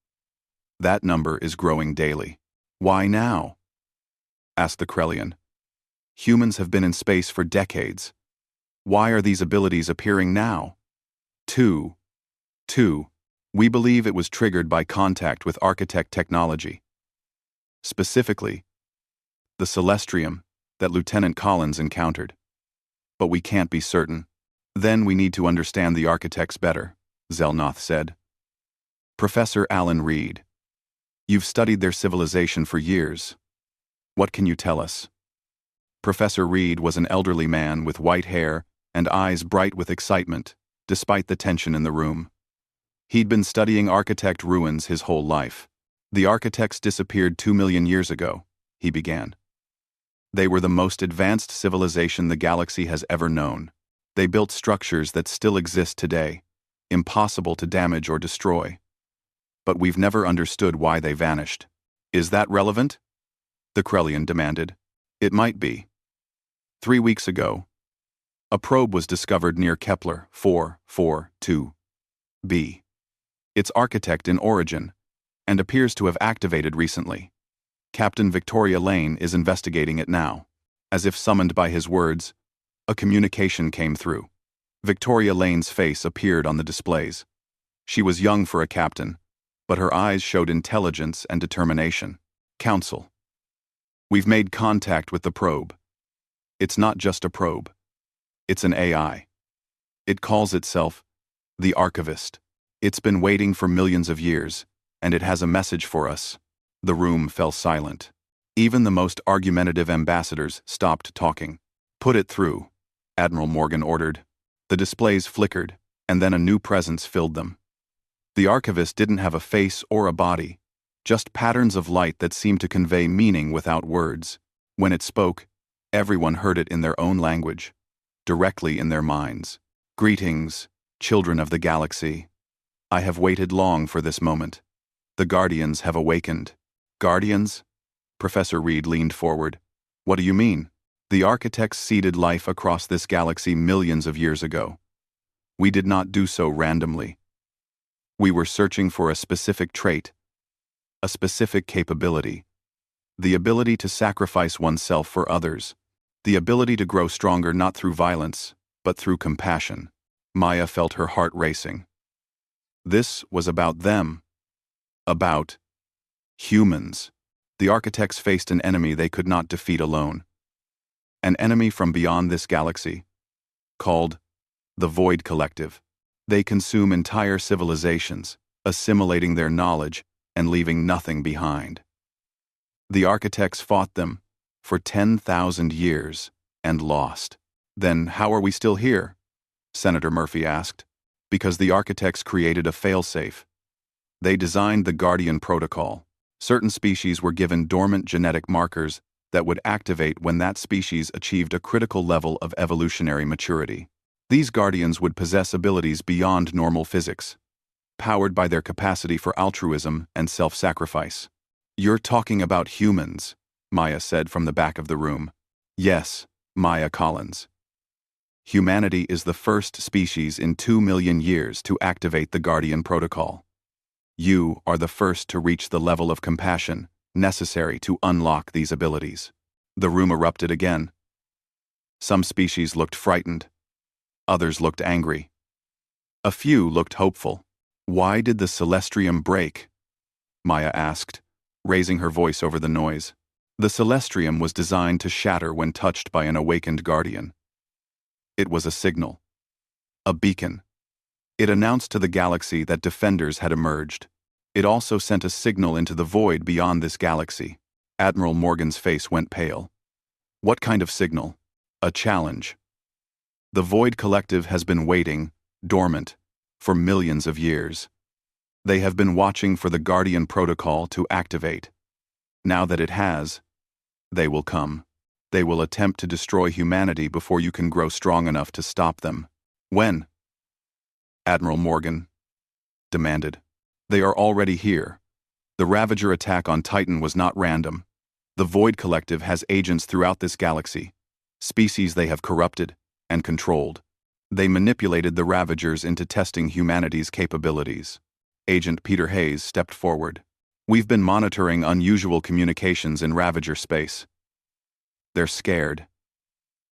That number is growing daily." "Why now?" asked the Krellian. "Humans have been in space for decades. Why are these abilities appearing now?" Two. We believe it was triggered by contact with architect technology. Specifically, the Celestrium that Lieutenant Collins encountered. But we can't be certain. "Then we need to understand the architects better," Zelnoth said. "Professor Alan Reed, you've studied their civilization for years. What can you tell us?" Professor Reed was an elderly man with white hair and eyes bright with excitement, despite the tension in the room. He'd been studying architect ruins his whole life. "The architects disappeared 2 million years ago," he began. "They were the most advanced civilization the galaxy has ever known. They built structures that still exist today, impossible to damage or destroy. But we've never understood why they vanished." "Is that relevant?" the Krellian demanded. "It might be. 3 weeks ago, a probe was discovered near Kepler 442b. Its architect in origin, and appears to have activated recently. Captain Victoria Lane is investigating it now." As if summoned by his words, A communication came through. Victoria Lane's face appeared on the displays. She was young for a captain, but her eyes showed intelligence and determination. Counsel. We've made contact with the probe. It's not just a probe. It's an AI. It calls itself the Archivist. It's been waiting for millions of years, and it has a message for us. The room fell silent. Even the most argumentative ambassadors stopped talking. Put it through, Admiral Morgan ordered. The displays flickered, and then a new presence filled them. The Archivist didn't have a face or a body, just patterns of light that seemed to convey meaning without words. When it spoke, everyone heard it in their own language, directly in their minds. Greetings, children of the galaxy. I have waited long for this moment. The Guardians have awakened. Guardians? Professor Reed leaned forward. What do you mean? The architects seeded life across this galaxy millions of years ago. We did not do so randomly. We were searching for a specific trait, a specific capability, the ability to sacrifice oneself for others, the ability to grow stronger not through violence, but through compassion. Maya felt her heart racing. This was about them. About humans. The architects faced an enemy they could not defeat alone. An enemy from beyond this galaxy, called the Void Collective. They consume entire civilizations, assimilating their knowledge and leaving nothing behind. The architects fought them for 10,000 years and lost. Then how are we still here? Senator Murphy asked. Because the architects created a failsafe. They designed the Guardian Protocol. Certain species were given dormant genetic markers that would activate when that species achieved a critical level of evolutionary maturity. These Guardians would possess abilities beyond normal physics, powered by their capacity for altruism and self-sacrifice. You're talking about humans, Maya said from the back of the room. Yes, Maya Collins. Humanity is the first species in 2 million years to activate the Guardian Protocol. You are the first to reach the level of compassion necessary to unlock these abilities. The room erupted again. Some species looked frightened. Others looked angry. A few looked hopeful. Why did the Celestium break? Maya asked, raising her voice over the noise. The Celestium was designed to shatter when touched by an awakened Guardian. It was a signal. A beacon. It announced to the galaxy that defenders had emerged. It also sent a signal into the void beyond this galaxy. Admiral Morgan's face went pale. What kind of signal? A challenge. The Void Collective has been waiting, dormant, for millions of years. They have been watching for the Guardian Protocol to activate. Now that it has, they will come. They will attempt to destroy humanity before you can grow strong enough to stop them. When? Admiral Morgan demanded. They are already here. The Ravager attack on Titan was not random. The Void Collective has agents throughout this galaxy, species they have corrupted and controlled. They manipulated the Ravagers into testing humanity's capabilities. Agent Peter Hayes stepped forward. We've been monitoring unusual communications in Ravager space. They're scared.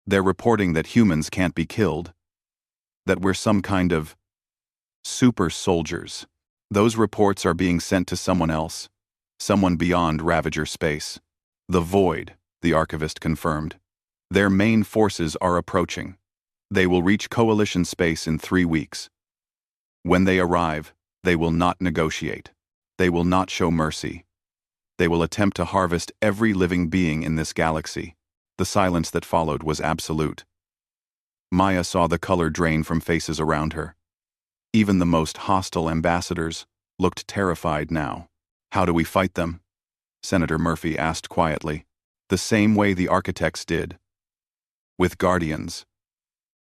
They're reporting that humans can't be killed, that we're some kind of super soldiers. Those reports are being sent to someone else, someone beyond Ravager space. The Void, the Archivist confirmed. Their main forces are approaching. They will reach Coalition space in 3 weeks. When they arrive, they will not negotiate. They will not show mercy. They will attempt to harvest every living being in this galaxy. The silence that followed was absolute. Maya saw the color drain from faces around her. Even the most hostile ambassadors looked terrified now. How do we fight them? Senator Murphy asked quietly. The same way the architects did. With Guardians.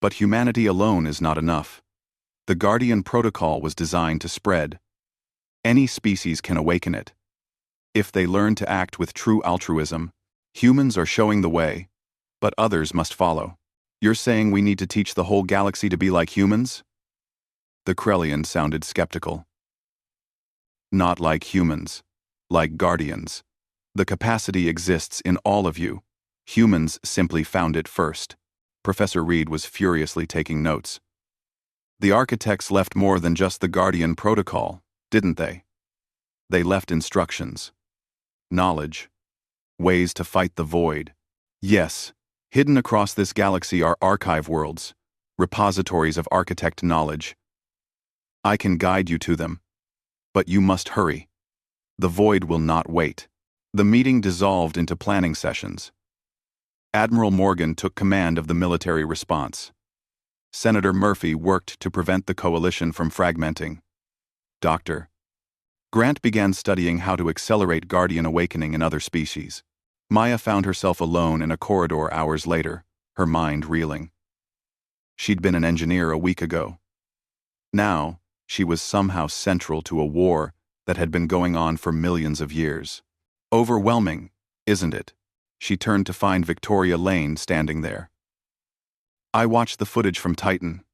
But humanity alone is not enough. The Guardian Protocol was designed to spread. Any species can awaken it. If they learn to act with true altruism, humans are showing the way, but others must follow. You're saying we need to teach the whole galaxy to be like humans? The Krellian sounded skeptical. Not like humans, like Guardians. The capacity exists in all of you. Humans simply found it first. Professor Reed was furiously taking notes. The architects left more than just the Guardian Protocol, didn't they? They left instructions, knowledge, ways to fight the void. Yes, hidden across this galaxy are archive worlds, repositories of architect knowledge. I can guide you to them, but you must hurry. The void will not wait. The meeting dissolved into planning sessions. Admiral Morgan took command of the military response. Senator Murphy worked to prevent the coalition from fragmenting. Dr. Grant began studying how to accelerate Guardian awakening in other species. Maya found herself alone in a corridor hours later, her mind reeling. She'd been an engineer a week ago. Now, she was somehow central to a war that had been going on for millions of years. Overwhelming, isn't it? She turned to find Victoria Lane standing there. I watched the footage from Titan.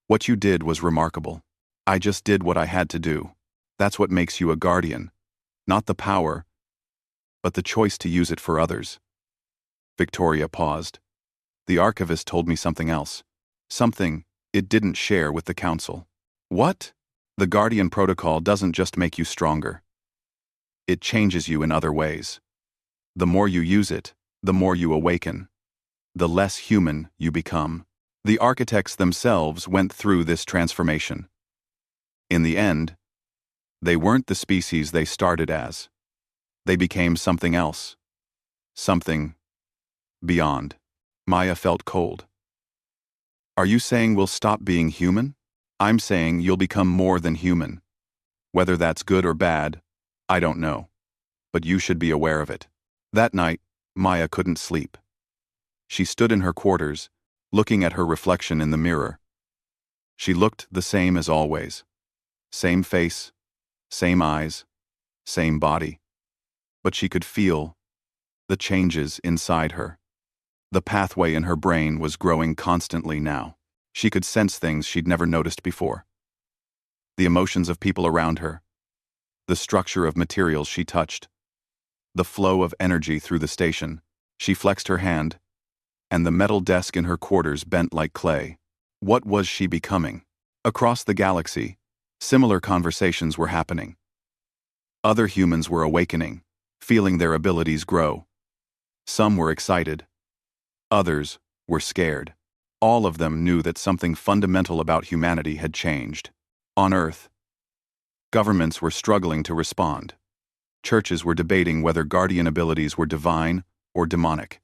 What you did was remarkable. I just did what I had to do. That's what makes you a guardian. Not the power, but the choice to use it for others. Victoria paused. The archivist told me something else. Something it didn't share with the council. What? The Guardian Protocol doesn't just make you stronger. It changes you in other ways. The more you use it, the more you awaken. The less human you become. The architects themselves went through this transformation. In the end, they weren't the species they started as. They became something else. Something beyond. Maya felt cold. Are you saying we'll stop being human? I'm saying you'll become more than human. Whether that's good or bad, I don't know. But you should be aware of it. That night, Maya couldn't sleep. She stood in her quarters, looking at her reflection in the mirror. She looked the same as always. Same face, same eyes, same body. But she could feel the changes inside her. The pathway in her brain was growing constantly now. She could sense things she'd never noticed before. The emotions of people around her, the structure of materials she touched, the flow of energy through the station. She flexed her hand, and the metal desk in her quarters bent like clay. What was she becoming? Across the galaxy, similar conversations were happening. Other humans were awakening, feeling their abilities grow. Some were excited. Others were scared. All of them knew that something fundamental about humanity had changed. On Earth, governments were struggling to respond. Churches were debating whether guardian abilities were divine or demonic.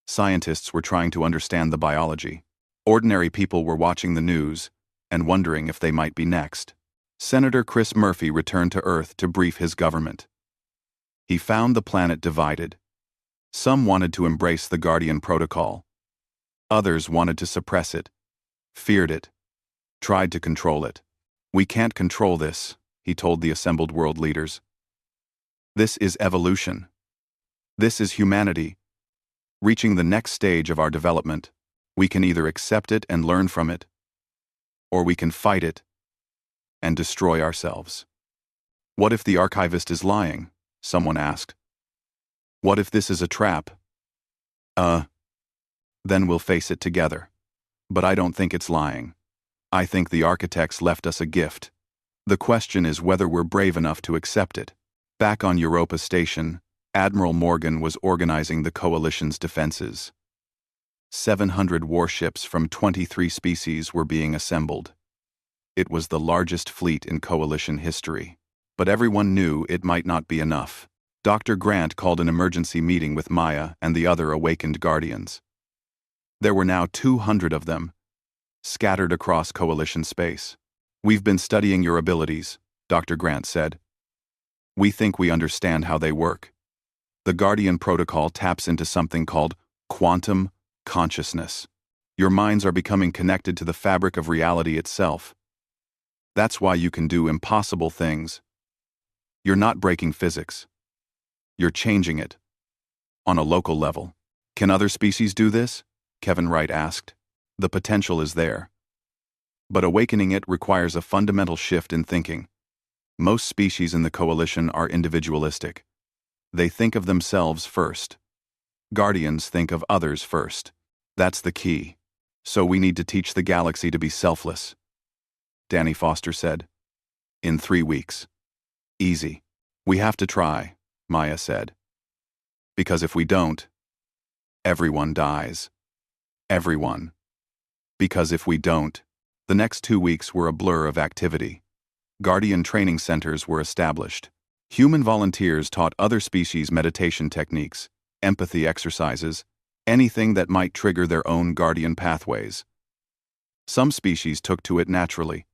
Scientists were trying to understand the biology. Ordinary people were watching the news and wondering if they might be next. Senator Chris Murphy returned to Earth to brief his government. He found the planet divided. Some wanted to embrace the Guardian Protocol. Others wanted to suppress it, feared it, tried to control it. We can't control this, he told the assembled world leaders. This is evolution. This is humanity. Reaching the next stage of our development, we can either accept it and learn from it, or we can fight it and destroy ourselves. What if the archivist is lying? Someone asked. What if this is a trap? Then we'll face it together. But I don't think it's lying. I think the architects left us a gift. The question is whether we're brave enough to accept it. Back on Europa Station, Admiral Morgan was organizing the Coalition's defenses. 700 warships from 23 species were being assembled. It was the largest fleet in Coalition history. But everyone knew it might not be enough. Dr. Grant called an emergency meeting with Maya and the other awakened Guardians. There were now 200 of them, scattered across Coalition space. We've been studying your abilities, Dr. Grant said. We think we understand how they work. The Guardian Protocol taps into something called quantum consciousness. Your minds are becoming connected to the fabric of reality itself. That's why you can do impossible things. You're not breaking physics. You're changing it. On a local level. Can other species do this? Kevin Wright asked. The potential is there. But awakening it requires a fundamental shift in thinking. Most species in the Coalition are individualistic. They think of themselves first. Guardians think of others first. That's the key. So we need to teach the galaxy to be selfless, Danny Foster said. In 3 weeks. Easy. We have to try, Maya said. Because if we don't, everyone dies. Everyone. Because if we don't, the next 2 weeks were a blur of activity. Guardian training centers were established. Human volunteers taught other species meditation techniques, empathy exercises, anything that might trigger their own guardian pathways. Some species took to it naturally.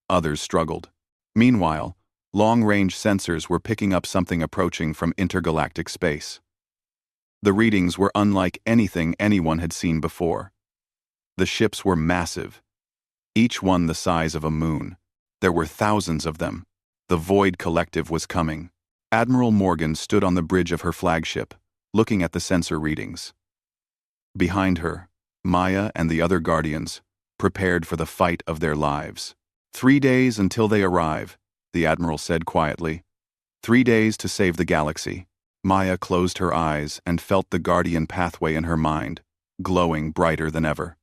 Others struggled. Meanwhile, long-range sensors were picking up something approaching from intergalactic space. The readings were unlike anything anyone had seen before. The ships were massive, each one the size of a moon. There were thousands of them. The Void Collective was coming. Admiral Morgan stood on the bridge of her flagship, looking at the sensor readings. Behind her, Maya and the other Guardians prepared for the fight of their lives. 3 days until they arrive, the Admiral said quietly. 3 days to save the galaxy. Maya closed her eyes and felt the Guardian pathway in her mind, glowing brighter than ever.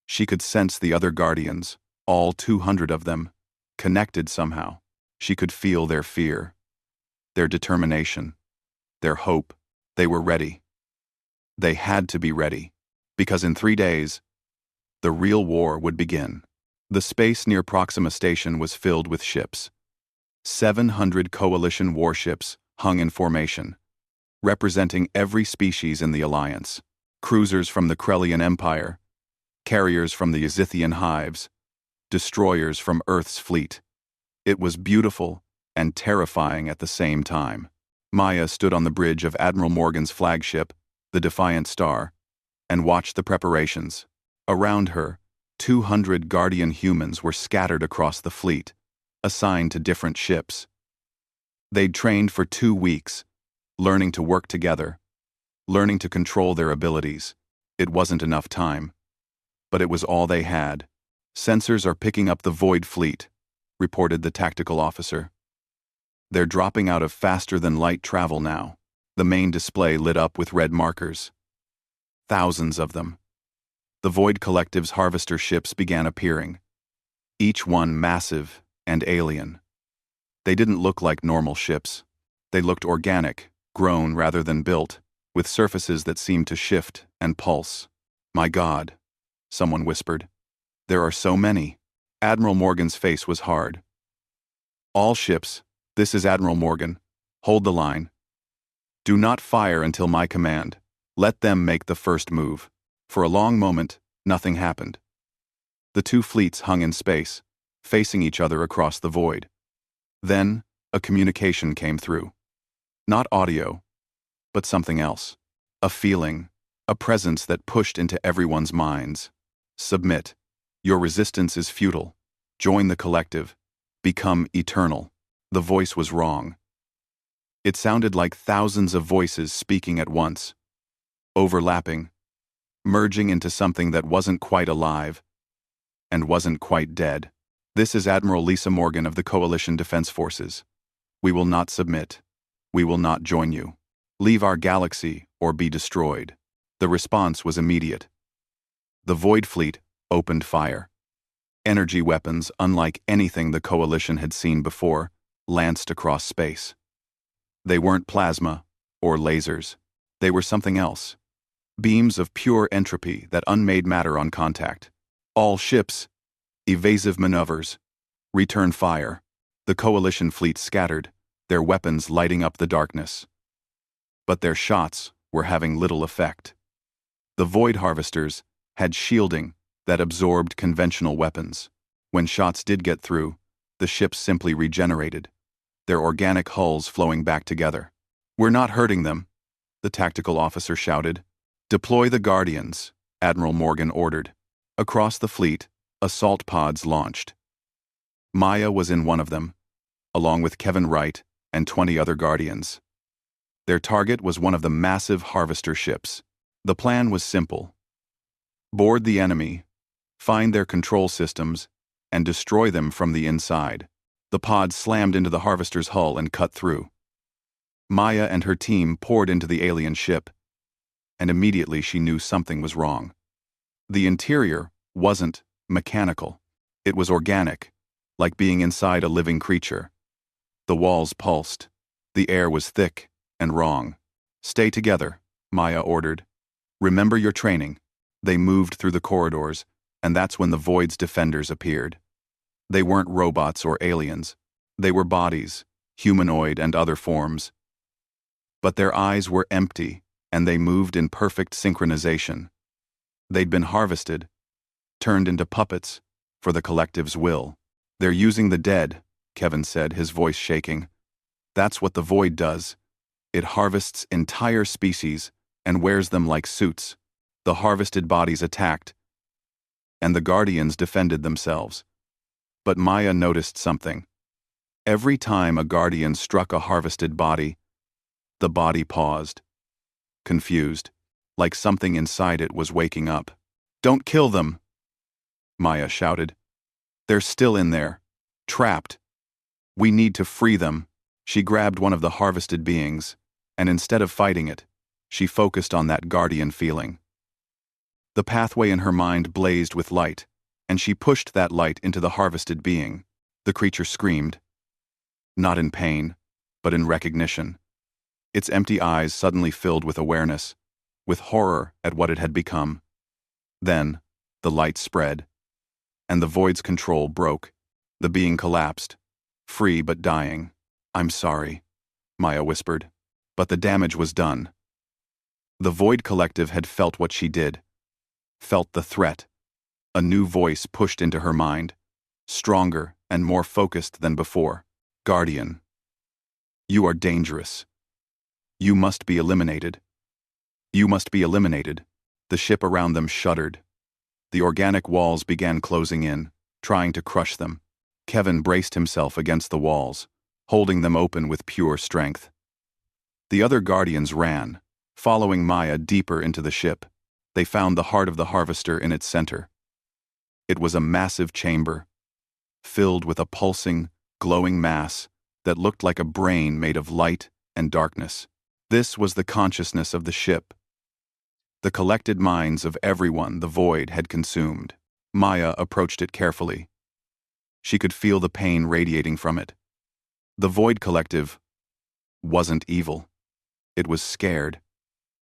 She could sense the other Guardians, all 200 of them, connected somehow. She could feel their fear, their determination, their hope. They were ready. They had to be ready, because in 3 days, the real war would begin. The space near Proxima Station was filled with ships. 700 coalition warships hung in formation, representing every species in the Alliance. Cruisers from the Krellian Empire, carriers from the Yazithian hives, destroyers from Earth's fleet. It was beautiful and terrifying at the same time. Maya stood on the bridge of Admiral Morgan's flagship, the Defiant Star, and watched the preparations. Around her, 200 Guardian humans were scattered across the fleet, assigned to different ships. They'd trained for 2 weeks, learning to work together, learning to control their abilities. It wasn't enough time, but it was all they had. Sensors are picking up the Void Fleet, reported the tactical officer. They're dropping out of faster-than-light travel now. The main display lit up with red markers. Thousands of them. The Void Collective's harvester ships began appearing, each one massive and alien. They didn't look like normal ships. They looked organic, grown rather than built, with surfaces that seemed to shift and pulse. My God, someone whispered. There are so many. Admiral Morgan's face was hard. All ships, this is Admiral Morgan. Hold the line. Do not fire until my command. Let them make the first move. For a long moment, nothing happened. The 2 fleets hung in space, facing each other across the void. Then, a communication came through. Not audio, but something else. A feeling, a presence that pushed into everyone's minds. Submit. Your resistance is futile. Join the collective. Become eternal. The voice was wrong. It sounded like thousands of voices speaking at once, overlapping, merging into something that wasn't quite alive and wasn't quite dead. This is Admiral Lisa Morgan of the Coalition Defense Forces. We will not submit. We will not join you. Leave our galaxy or be destroyed. The response was immediate. The Void Fleet opened fire. Energy weapons, unlike anything the Coalition had seen before, lanced across space. They weren't plasma or lasers. They were something else. Beams of pure entropy that unmade matter on contact. All ships, evasive maneuvers, return fire. The Coalition fleet scattered, their weapons lighting up the darkness. But their shots were having little effect. The Void Harvesters had shielding that absorbed conventional weapons. When shots did get through, the ships simply regenerated, their organic hulls flowing back together. We're not hurting them, the tactical officer shouted. Deploy the Guardians, Admiral Morgan ordered. Across the fleet, assault pods launched. Maya was in one of them, along with Kevin Wright and 20 other Guardians. Their target was one of the massive harvester ships. The plan was simple. Board the enemy, find their control systems, and destroy them from the inside. The pod slammed into the harvester's hull and cut through. Maya and her team poured into the alien ship, and immediately she knew something was wrong. The interior wasn't mechanical. It was organic, like being inside a living creature. The walls pulsed. The air was thick and wrong. "Stay together," Maya ordered. "Remember your training." They moved through the corridors, and that's when the Void's defenders appeared. They weren't robots or aliens. They were bodies, humanoid and other forms. But their eyes were empty, and they moved in perfect synchronization. They'd been harvested, turned into puppets, for the collective's will. "They're using the dead," Kevin said, his voice shaking. "That's what the Void does. It harvests entire species and wears them like suits." The harvested bodies attacked, and the Guardians defended themselves. But Maya noticed something. Every time a Guardian struck a harvested body, the body paused, confused, like something inside it was waking up. "Don't kill them," Maya shouted. "They're still in there, trapped. We need to free them." She grabbed one of the harvested beings, and instead of fighting it, she focused on that Guardian feeling. The pathway in her mind blazed with light, and she pushed that light into the harvested being. The creature screamed. Not in pain, but in recognition. Its empty eyes suddenly filled with awareness, with horror at what it had become. Then, the light spread, and the Void's control broke. The being collapsed, free but dying. "I'm sorry," Maya whispered, but the damage was done. The Void Collective had felt what she did, felt the threat. A new voice pushed into her mind, stronger and more focused than before. "Guardian, you are dangerous. You must be eliminated. You must be eliminated." The ship around them shuddered. The organic walls began closing in, trying to crush them. Kevin braced himself against the walls, holding them open with pure strength. The other Guardians ran, following Maya deeper into the ship. They found the heart of the harvester in its center. It was a massive chamber, filled with a pulsing, glowing mass that looked like a brain made of light and darkness. This was the consciousness of the ship, the collected minds of everyone the Void had consumed. Maya approached it carefully. She could feel the pain radiating from it. The Void Collective wasn't evil. It was scared.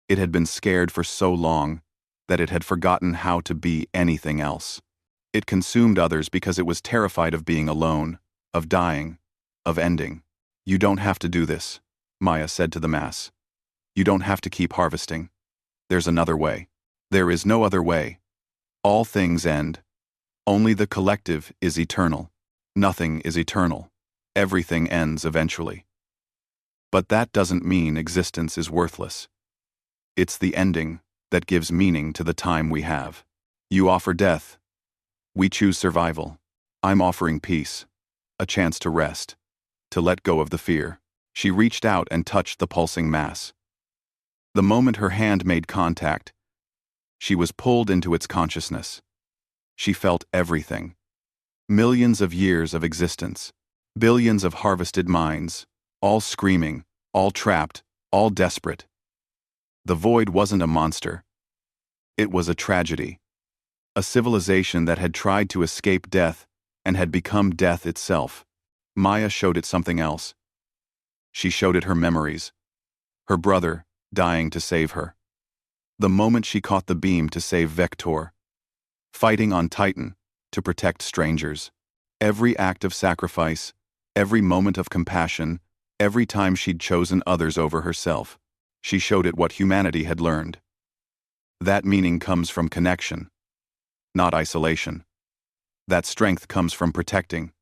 It had been scared for so long that it had forgotten how to be anything else. It consumed others because it was terrified of being alone, of dying, of ending. "You don't have to do this," Maya said to the mass. "You don't have to keep harvesting. There's another way." "There is no other way. All things end. Only the collective is eternal. Nothing is eternal. Everything ends eventually. But that doesn't mean existence is worthless. It's the ending that gives meaning to the time we have. You offer death. We choose survival. I'm offering peace, a chance to rest, to let go of the fear." She reached out and touched the pulsing mass. The moment her hand made contact, she was pulled into its consciousness. She felt everything. Millions of years of existence, billions of harvested minds, all screaming, all trapped, all desperate. The Void wasn't a monster. It was a tragedy. A civilization that had tried to escape death and had become death itself. Maya showed it something else. She showed it her memories. Her brother, dying to save her. The moment she caught the beam to save Vector. Fighting on Titan to protect strangers. Every act of sacrifice, every moment of compassion, every time she'd chosen others over herself. She showed it what humanity had learned. That meaning comes from connection, not isolation. That strength comes from protecting,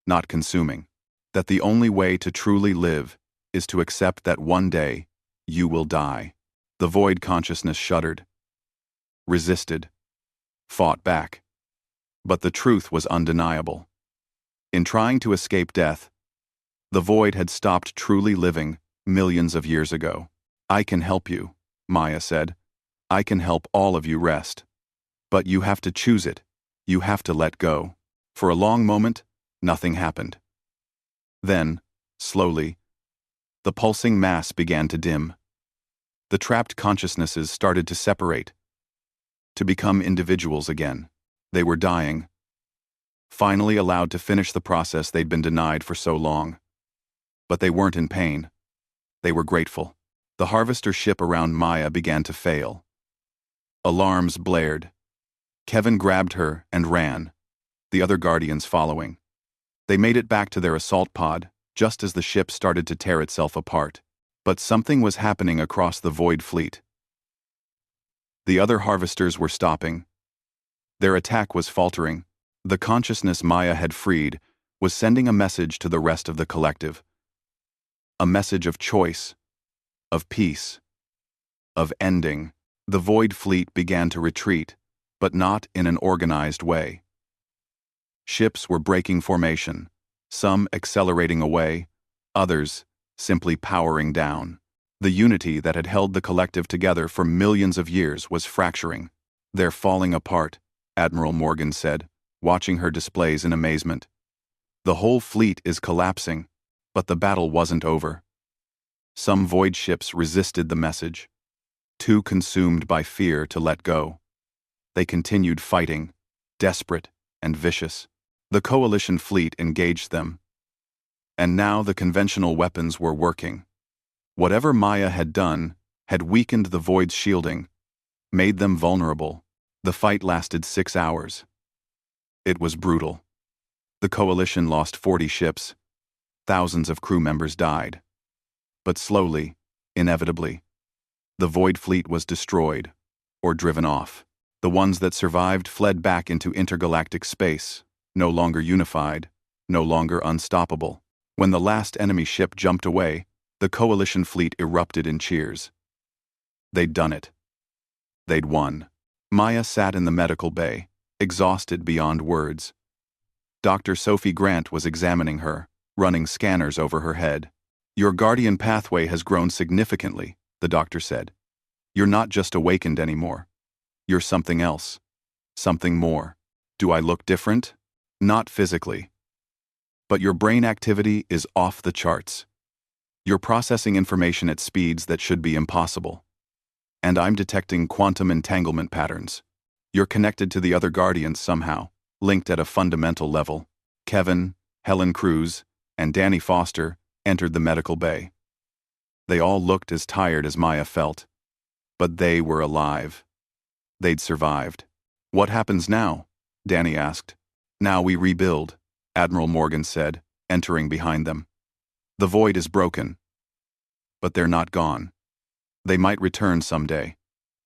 not consuming. That the only way to truly live is to accept that one day you will die. The Void consciousness shuddered, resisted, fought back. But the truth was undeniable. In trying to escape death, the Void had stopped truly living millions of years ago. "I can help you," Maya said. "I can help all of you rest. But you have to choose it. You have to let go." For a long moment, nothing happened. Then, slowly, the pulsing mass began to dim. The trapped consciousnesses started to separate, to become individuals again. They were dying, finally allowed to finish the process they'd been denied for so long. But they weren't in pain. They were grateful. The harvester ship around Maya began to fail. Alarms blared. Kevin grabbed her and ran, the other Guardians following. They made it back to their assault pod, just as the ship started to tear itself apart. But something was happening across the Void Fleet. The other harvesters were stopping. Their attack was faltering. The consciousness Maya had freed was sending a message to the rest of the collective. A message of choice, of peace, of ending. The Void Fleet began to retreat, but not in an organized way. Ships were breaking formation, some accelerating away, others simply powering down. The unity that had held the collective together for millions of years was fracturing. "They're falling apart," Admiral Morgan said, watching her displays in amazement. "The whole fleet is collapsing, but the battle wasn't over." Some void ships resisted the message, too consumed by fear to let go. They continued fighting, desperate and vicious. The coalition fleet engaged them. And now the conventional weapons were working. Whatever Maya had done had weakened the Void's shielding, made them vulnerable. The fight lasted 6 hours. It was brutal. The coalition lost 40 ships. Thousands of crew members died. But slowly, inevitably, the Void Fleet was destroyed or driven off. The ones that survived fled back into intergalactic space, no longer unified, no longer unstoppable. When the last enemy ship jumped away, the coalition fleet erupted in cheers. They'd done it. They'd won. Maya sat in the medical bay, exhausted beyond words. Dr. Sophie Grant was examining her, running scanners over her head. "Your guardian pathway has grown significantly," the doctor said. "You're not just awakened anymore. You're something else. Something more. Do I look different? Not physically. But your brain activity is off the charts. You're processing information at speeds that should be impossible. And I'm detecting quantum entanglement patterns. You're connected to the other Guardians somehow, linked at a fundamental level." Kevin, Helen Cruz, and Danny Foster entered the medical bay. They all looked as tired as Maya felt. But they were alive. They'd survived. "What happens now?" Danny asked. "Now we rebuild," Admiral Morgan said, entering behind them. "The void is broken. But they're not gone. They might return someday.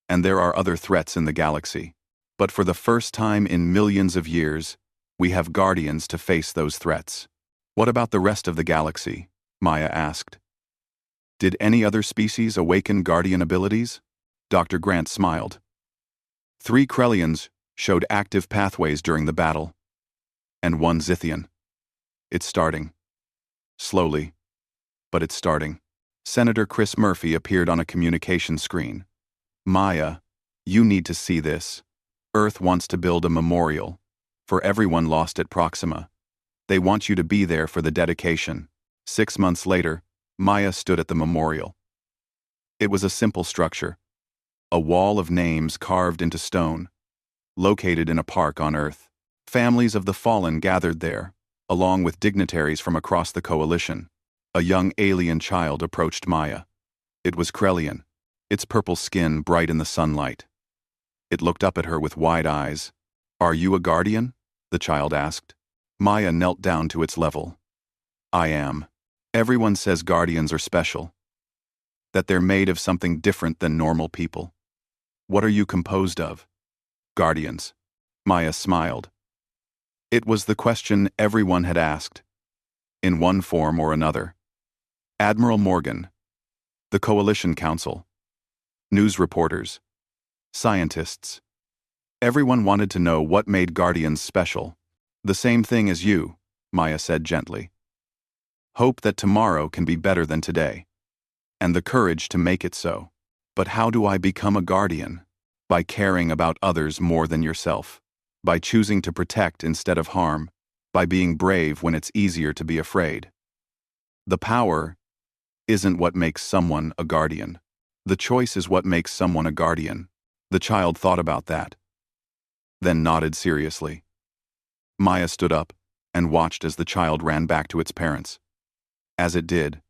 And there are other threats in the galaxy. But for the first time in millions of years, we have Guardians to face those threats." "What about the rest of the galaxy?" Maya asked. "Did any other species awaken Guardian abilities?" Dr. Grant smiled. 3 Krellians showed active pathways during the battle. And 1 Zithian. It's starting. Slowly. But it's starting. Senator Chris Murphy appeared on a communication screen. "Maya, you need to see this. Earth wants to build a memorial for everyone lost at Proxima. They want you to be there for the dedication." 6 months later, Maya stood at the memorial. It was a simple structure. A wall of names carved into stone, located in a park on Earth. Families of the fallen gathered there, along with dignitaries from across the coalition. A young alien child approached Maya. It was Krellian, its purple skin bright in the sunlight. It looked up at her with wide eyes. "Are you a Guardian?" the child asked. Maya knelt down to its level. "I am. Everyone says Guardians are special. That they're made of something different than normal people. What are you composed of?" "Guardians." Maya smiled. It was the question everyone had asked, in one form or another. Admiral Morgan, the Coalition Council, news reporters, scientists. Everyone wanted to know what made Guardians special. "The same thing as you," Maya said gently. "Hope that tomorrow can be better than today. And the courage to make it so." "But how do I become a Guardian?" "By caring about others more than yourself. By choosing to protect instead of harm. By being brave when it's easier to be afraid. The power isn't what makes someone a Guardian. The choice is what makes someone a Guardian." The child thought about that, then nodded seriously. Maya stood up and watched as the child ran back to its parents. As it did,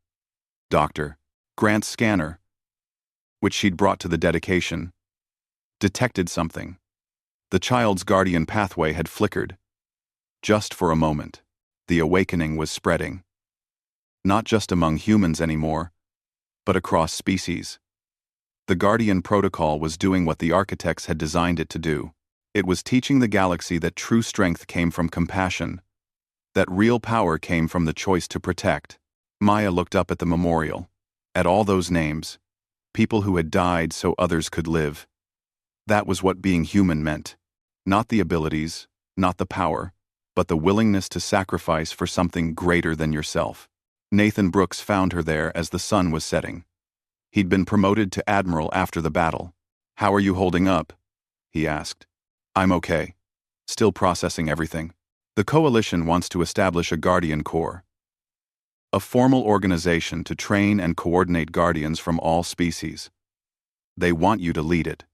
Dr. Grant's scanner, which she'd brought to the dedication, detected something. The child's guardian pathway had flickered. Just for a moment, the awakening was spreading. Not just among humans anymore, but across species. The Guardian Protocol was doing what the architects had designed it to do. It was teaching the galaxy that true strength came from compassion, that real power came from the choice to protect. Maya looked up at the memorial, at all those names, people who had died so others could live. That was what being human meant. Not the abilities, not the power, but the willingness to sacrifice for something greater than yourself. Nathan Brooks found her there as the sun was setting. He'd been promoted to admiral after the battle. "How are you holding up?" he asked. "I'm okay. Still processing everything. The Coalition wants to establish a Guardian Corps, a formal organization to train and coordinate Guardians from all species. They want you to lead it."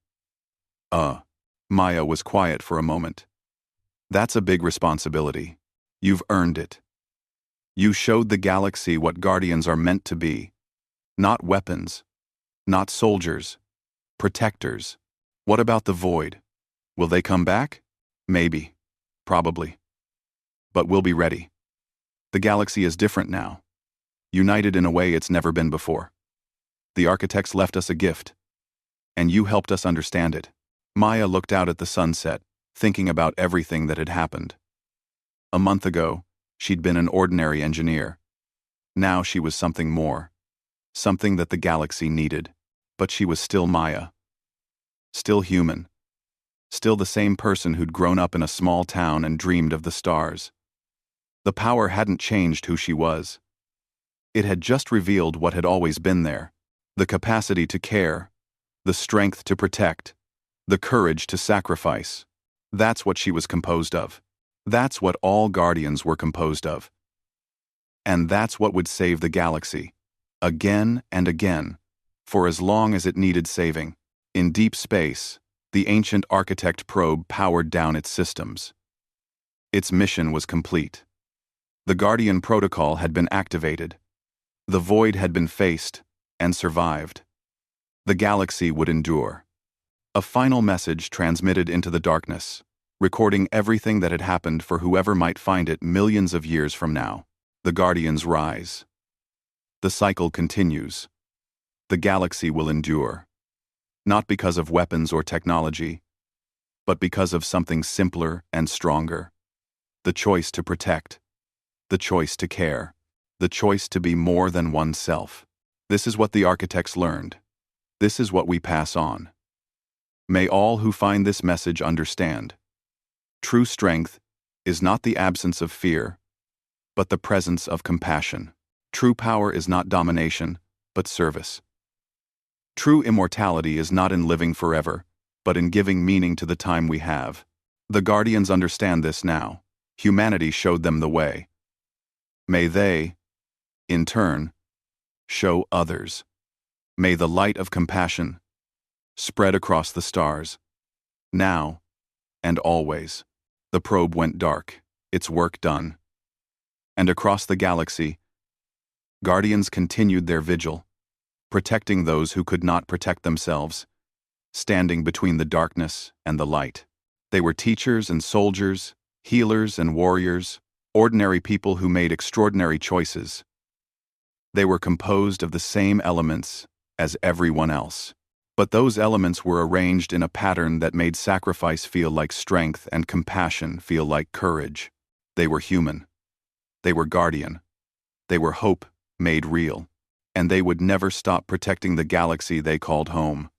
Maya was quiet for a moment. "That's a big responsibility. You've earned it. You showed the galaxy what Guardians are meant to be. Not weapons, not soldiers, protectors. What about the Void? Will they come back? Maybe. Probably. But we'll be ready. The galaxy is different now. United in a way it's never been before. The architects left us a gift, and you helped us understand it." Maya looked out at the sunset, thinking about everything that had happened. A month ago, she'd been an ordinary engineer. Now she was something more. Something that the galaxy needed. But she was still Maya. Still human. Still the same person who'd grown up in a small town and dreamed of the stars. The power hadn't changed who she was. It had just revealed what had always been there. The capacity to care. The strength to protect. The courage to sacrifice. That's what she was composed of. That's what all Guardians were composed of. And that's what would save the galaxy. Again and again. For as long as it needed saving. In deep space, the ancient architect probe powered down its systems. Its mission was complete. The Guardian Protocol had been activated. The Void had been faced and survived. The galaxy would endure. A final message transmitted into the darkness, recording everything that had happened for whoever might find it millions of years from now. The Guardians rise. The cycle continues. The galaxy will endure. Not because of weapons or technology, but because of something simpler and stronger. The choice to protect. The choice to care. The choice to be more than oneself. This is what the architects learned. This is what we pass on. May all who find this message understand. True strength is not the absence of fear, but the presence of compassion. True power is not domination, but service. True immortality is not in living forever, but in giving meaning to the time we have. The Guardians understand this now. Humanity showed them the way. May they, in turn, show others. May the light of compassion spread across the stars. Now and always. The probe went dark, its work done. And across the galaxy, Guardians continued their vigil, protecting those who could not protect themselves, standing between the darkness and the light. They were teachers and soldiers, healers and warriors, ordinary people who made extraordinary choices. They were composed of the same elements as everyone else. But those elements were arranged in a pattern that made sacrifice feel like strength and compassion feel like courage. They were human. They were Guardian. They were hope made real. And they would never stop protecting the galaxy they called home.